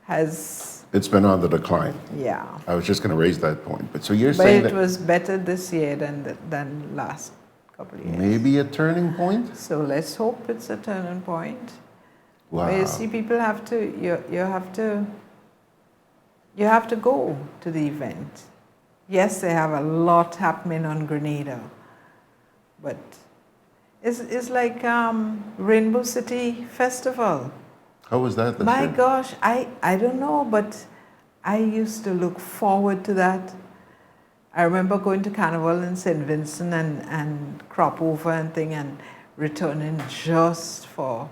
has... It's been on the decline. Yeah. I was just going to raise that point. But so you're But saying it that was better this year than last couple of years. maybe a turning point? So let's hope it's a turning point. Wow. But you see, people have to, you have to go to the event. Yes, they have a lot happening on Grenada, but it's like Rainbow City Festival. How was that this My year? gosh, I don't know, but I used to look forward to that. I remember going to Carnival in St. Vincent and crop over and thing and returning just for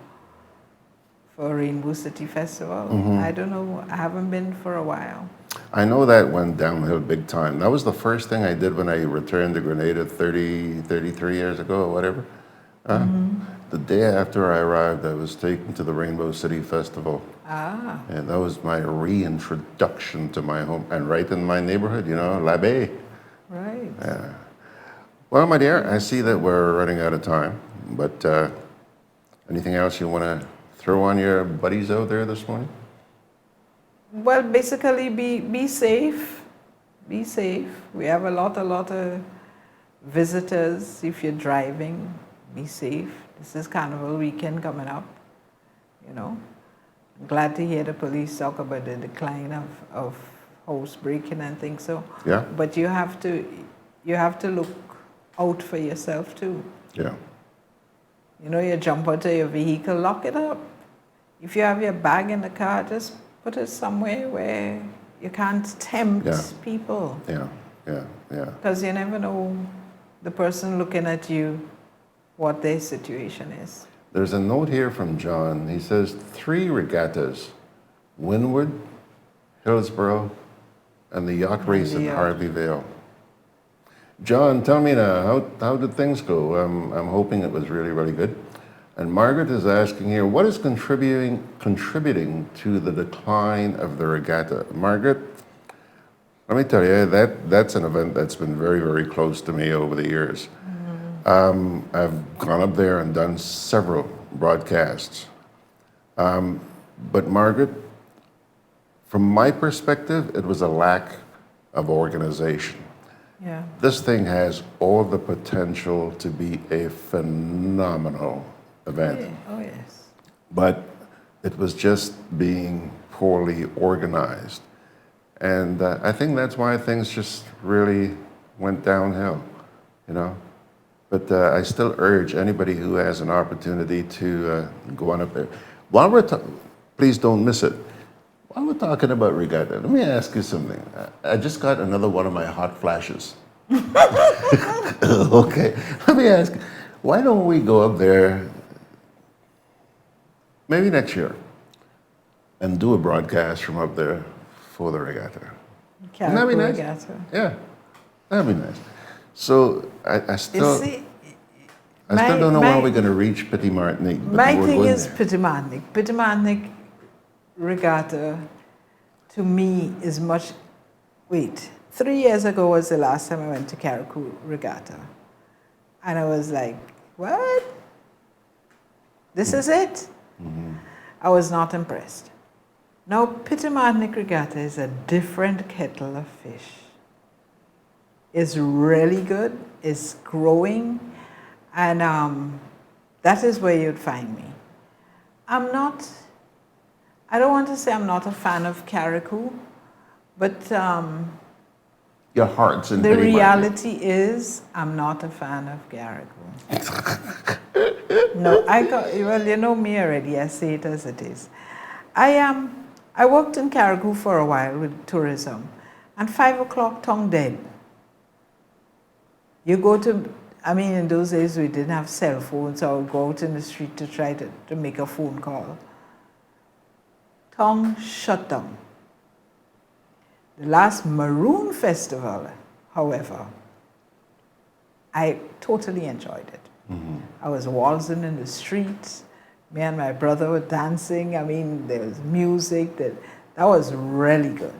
Rainbow City Festival. Mhm. I don't know, I haven't been for a while. I know that went downhill big time. That was the first thing I did when I returned to Grenada 33 years ago or whatever. The day after I arrived, I was taken to the Rainbow City Festival. Ah. And that was my reintroduction to my home, and right in my neighborhood, La Baie. Right. Yeah. Well, my dear, I see that we're running out of time, but anything else you want to throw on your buddies out there this morning? Well, basically, be safe. Be safe. We have a lot of visitors. If you're driving, be safe. This is Carnival weekend coming up, you know. I'm glad to hear the police talk about the decline of house breaking and things. So, Yeah. But you have to look out for yourself too. Yeah. You know, you jump out of your vehicle, lock it up. If you have your bag in the car, just put it somewhere where you can't tempt Yeah. people. Yeah, yeah, yeah. Because you never know the person looking at you, what their situation is. There's a note here from John. He says 3 regattas, Windward, Hillsborough, and the yacht race in Harvey Vale. John, tell me now, how did things go? I'm hoping it was really, really good. And Margaret is asking here, what is contributing to the decline of the regatta? Margaret, let me tell you, that's an event that's been very, very close to me over the years. I've gone up there and done several broadcasts. But Margaret, from my perspective, it was a lack of organization. Yeah. This thing has all the potential to be a phenomenal event. Oh, yes. But it was just being poorly organized. And I think that's why things just really went downhill, you know. But I still urge anybody who has an opportunity to go on up there. While we're please don't miss it. While we're talking about regatta, let me ask you something. I just got another one of my hot flashes. Okay, let me ask you, why don't we go up there maybe next year and do a broadcast from up there for the regatta? Wouldn't that be Carriacou nice? Regatta. Yeah, that'd be nice. So I still don't know when we're going to reach Petit Martinique. But My we're thing going is there. Petit Martinique. Petit Martinique Regatta, to me, is much... Wait, 3 years ago was the last time I went to Carriacou Regatta. And I was like, what? This is it? I was not impressed. Now, Petit Martinique Regatta is a different kettle of fish. It's really good, it's growing, and that is where you'd find me. I don't want to say I'm not a fan of Carriacou, but Your heart's in the Petit Martinique. reality is I'm not a fan of Carriacou. No, well, you know me already, I say it as it is. I worked in Carriacou for a while with tourism, and 5 o'clock tongue dead. You go to I mean, in those days we didn't have cell phones, so I would go out in the street to try to make a phone call. Tongue shut down. The last Maroon Festival, however, I totally enjoyed it. Mm-hmm. I was waltzing in the streets. Me and my brother were dancing. I mean, there was music. That was really good.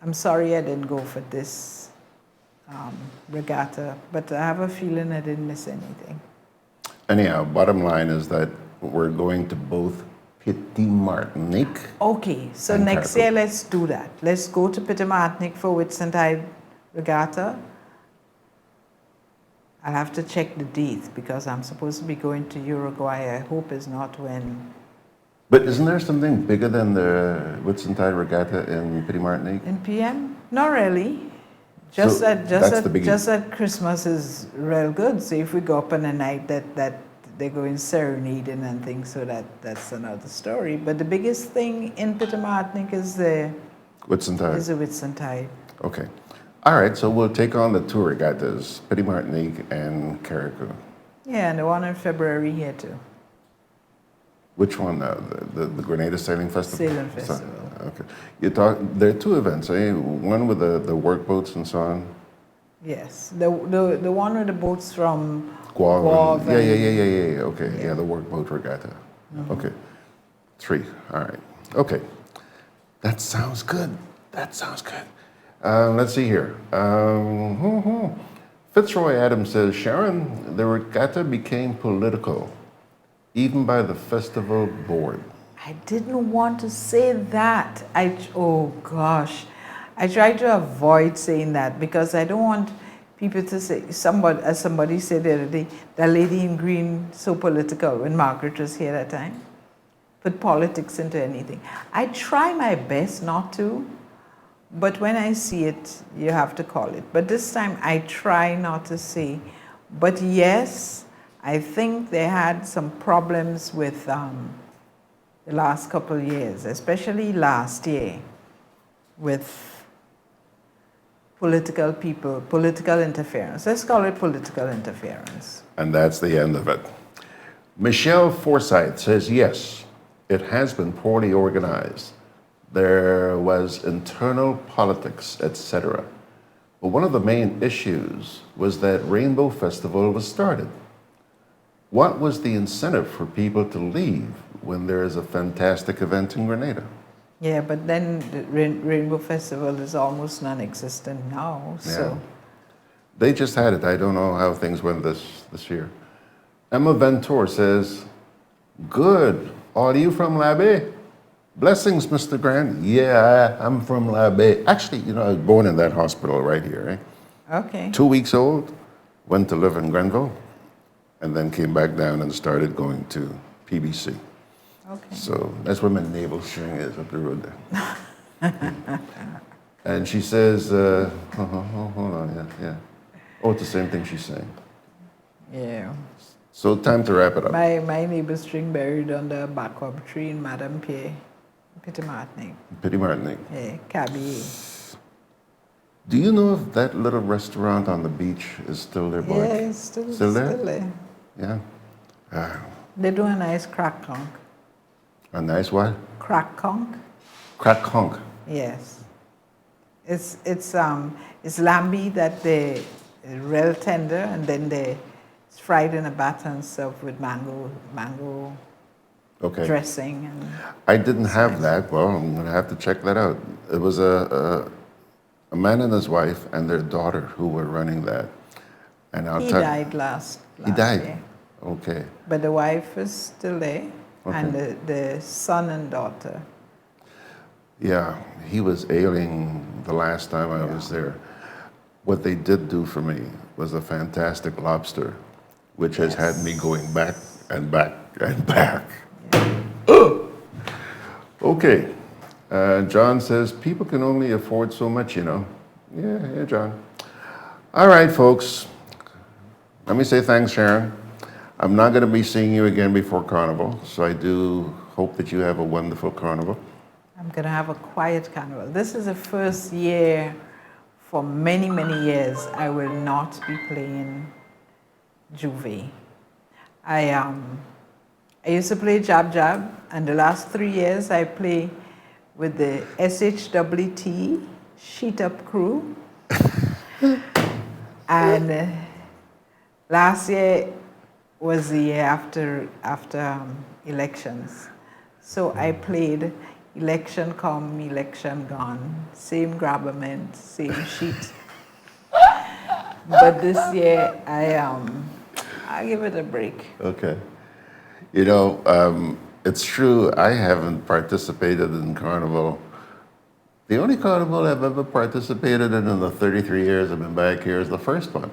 I'm sorry I didn't go for this regatta, but I have a feeling I didn't miss anything. Anyhow, bottom line is that we're going to both Petit Martinique. Okay, so and next Carriacou. year let's do that. Let's go to Petit Martinique for Whitsuntide Regatta. I'll have to check the date because I'm supposed to be going to Uruguay. I hope it's not when. But isn't there something bigger than the Whitsuntide Regatta in Petit Martinique? In PM? Not really. Just So that that's the Christmas is real good. So if we go up on a night that they go in serenading and things, so that's another story. But the biggest thing in Petit Martinique is the Whitsuntide. Okay. All right, so we'll take on the two regattas, Petit Martinique and Carriacou. Yeah, and the one in February here too. Which one? The Grenada Sailing Festival? Sailing Festival. Okay. There are two events, eh? One with the workboats and so on. Yes, the one with the boats from Guave. Guave. Yeah. Okay, yeah, the workboat regatta. Mhm. Okay. 3. All right. Okay. That sounds good. Let's see here. Fitzroy Adams says, Sharon, the regatta became political, even by the festival board. I didn't want to say that. Oh gosh, I try to avoid saying that because I don't want people to say, as somebody said the other day, that lady in green so political when Margaret was here that time. Put politics into anything. I try my best not to, but when I see it, you have to call it. But this time I try not to say. But yes, I think they had some problems with the last couple of years, especially last year, with political people, political interference. Let's call it political interference. And that's the end of it. Michelle Forsyth says, yes, it has been poorly organized. There was internal politics, etc. But one of the main issues was that Rainbow Festival was started. What was the incentive for people to leave when there is a fantastic event in Grenada? Yeah, but then the Rainbow Festival is almost non-existent now. So. Yeah. They just had it. I don't know how things went this year. Emma Ventor says, good. Are you from Labé? Blessings, Mr. Grant. Yeah, I'm from Labé. Actually, I was born in that hospital right here. Okay. 2 weeks old, went to live in Grenville, and then came back down and started going to PBC. Okay. So that's where my navel string is, up the road there. And she says, hold on, yeah. Oh, it's the same thing she's saying. Yeah. So time to wrap it up. My neighbor's string buried under a baobab tree in Madame Pierre, Petit Martinique. Petit Martinique. Yeah, Cabby. Do you know if that little restaurant on the beach is still there, boy? Yeah, it's still there? Still there. Yeah. They do a nice crack conch. A nice what? Crack conch. Crack conch. Yes. It's lambi that they real tender and then it's fried in a batter and served with mango dressing. And I didn't have that. Well, I'm going to have to check that out. It was a man and his wife and their daughter who were running that. And he died last He died? year. Okay. But the wife is still there, and the son and daughter. Yeah, he was ailing the last time I was there. What they did do for me was a fantastic lobster, which has had me going back and back and back. Okay. John says, people can only afford so much, Yeah, John. All right, folks. Let me say thanks, Sharon. I'm not going to be seeing you again before Carnival, so I do hope that you have a wonderful Carnival. I'm going to have a quiet carnival. This is the first year for many, many years, I will not be playing Juve. I used to play Jab Jab, and the last 3 years I play with the SHWT Sheet Up crew. And last year was the year after elections. So I played election come, election gone, same grabberment, same sheet. But this year I give it a break. Okay. You know, it's true, I haven't participated in Carnival. The only Carnival I've ever participated in the 33 years I've been back here is the first one.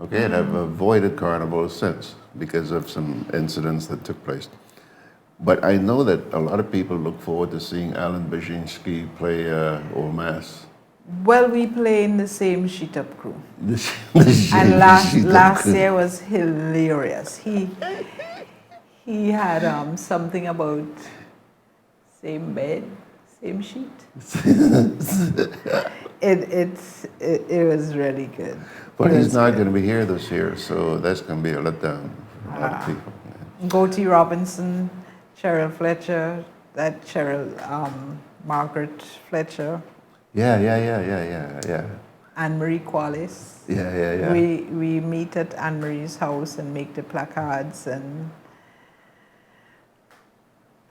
Okay, and I've avoided Carnival since because of some incidents that took place. But I know that a lot of people look forward to seeing Alan Baczynski play Old Mass. Well, we play in the same Sheet Up crew. And last year was hilarious. He had something about same bed, same sheet. It was really good. But he's not going to be here this year, so that's going to be a letdown for a lot of people. Goatee Robinson, Cheryl Fletcher, Margaret Fletcher. Yeah. Anne-Marie Qualis. Yeah. We meet at Anne-Marie's house and make the placards, and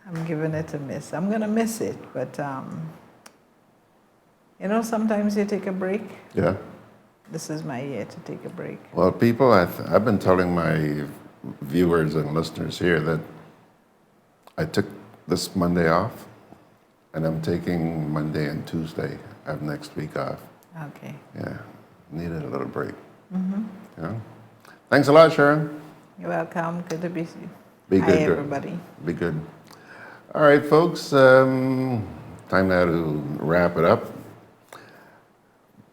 I'm giving it a miss. I'm going to miss it, but you know, sometimes you take a break. Yeah. This is my year to take a break. Well, people, I've been telling my viewers and listeners here that I took this Monday off, and I'm taking Monday and Tuesday of next week off. Okay. Yeah, needed a little break. Mm-hmm. You know? Thanks a lot, Sherron. You're welcome. Good to be with you. Be Hi, good, girl. everybody. Be good. All right, folks. Time now to wrap it up,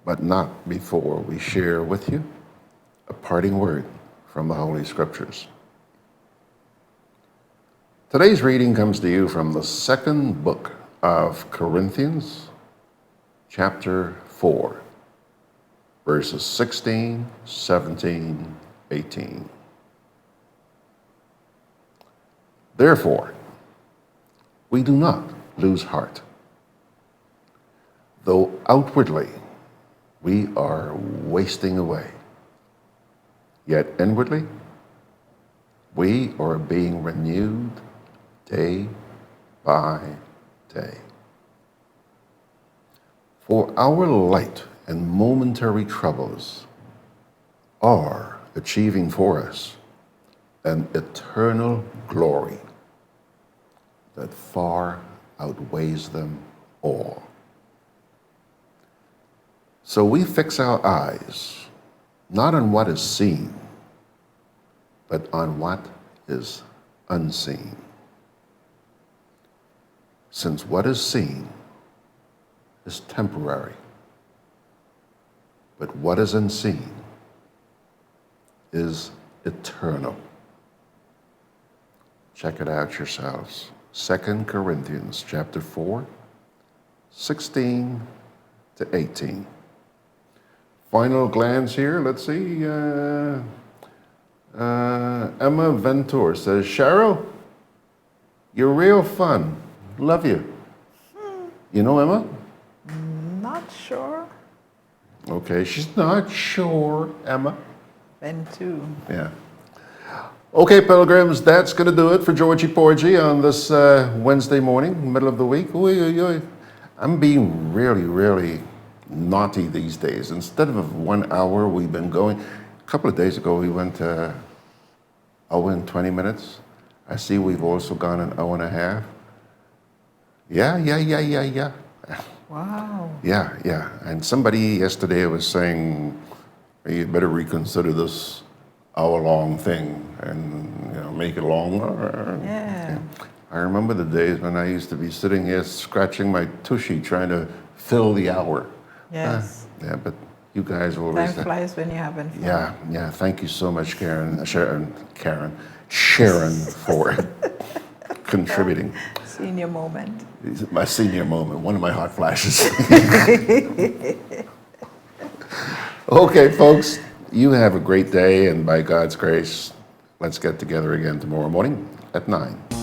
but not before we share with you a parting word from the Holy Scriptures. Today's reading comes to you from the second book of Corinthians, chapter 4, verses 16, 17, 18. Therefore, we do not lose heart. Though outwardly we are wasting away, yet inwardly we are being renewed day by day. For our light and momentary troubles are achieving for us an eternal glory that far outweighs them all. So we fix our eyes not on what is seen, but on what is unseen. Since what is seen is temporary, but what is unseen is eternal. Check it out yourselves. 2 Corinthians chapter 4, 16 to 18. Final glance here. Let's see. Emma Ventur says, Cheryl, you're real fun. Love you. You know Emma? Not sure. Okay, she's not sure, Emma. Ventu. Yeah. Okay, pilgrims, that's going to do it for Georgie Porgy on this Wednesday morning, middle of the week. I'm being really, really naughty these days. Instead of 1 hour, we've been going. A couple of days ago, we went an hour and 20 minutes. I see we've also gone an hour and a half. Yeah. Wow. Yeah. And somebody yesterday was saying, you better reconsider this hour-long thing and make it longer. Yeah. I remember the days when I used to be sitting here scratching my tushy trying to fill the hour. Yes. Yeah, but you guys always... Time flies when you're having fun. Yeah. Thank you so much, Sharon, for contributing. Senior moment. My senior moment, one of my hot flashes. Okay, folks, you have a great day, and by God's grace, let's get together again tomorrow morning at 9.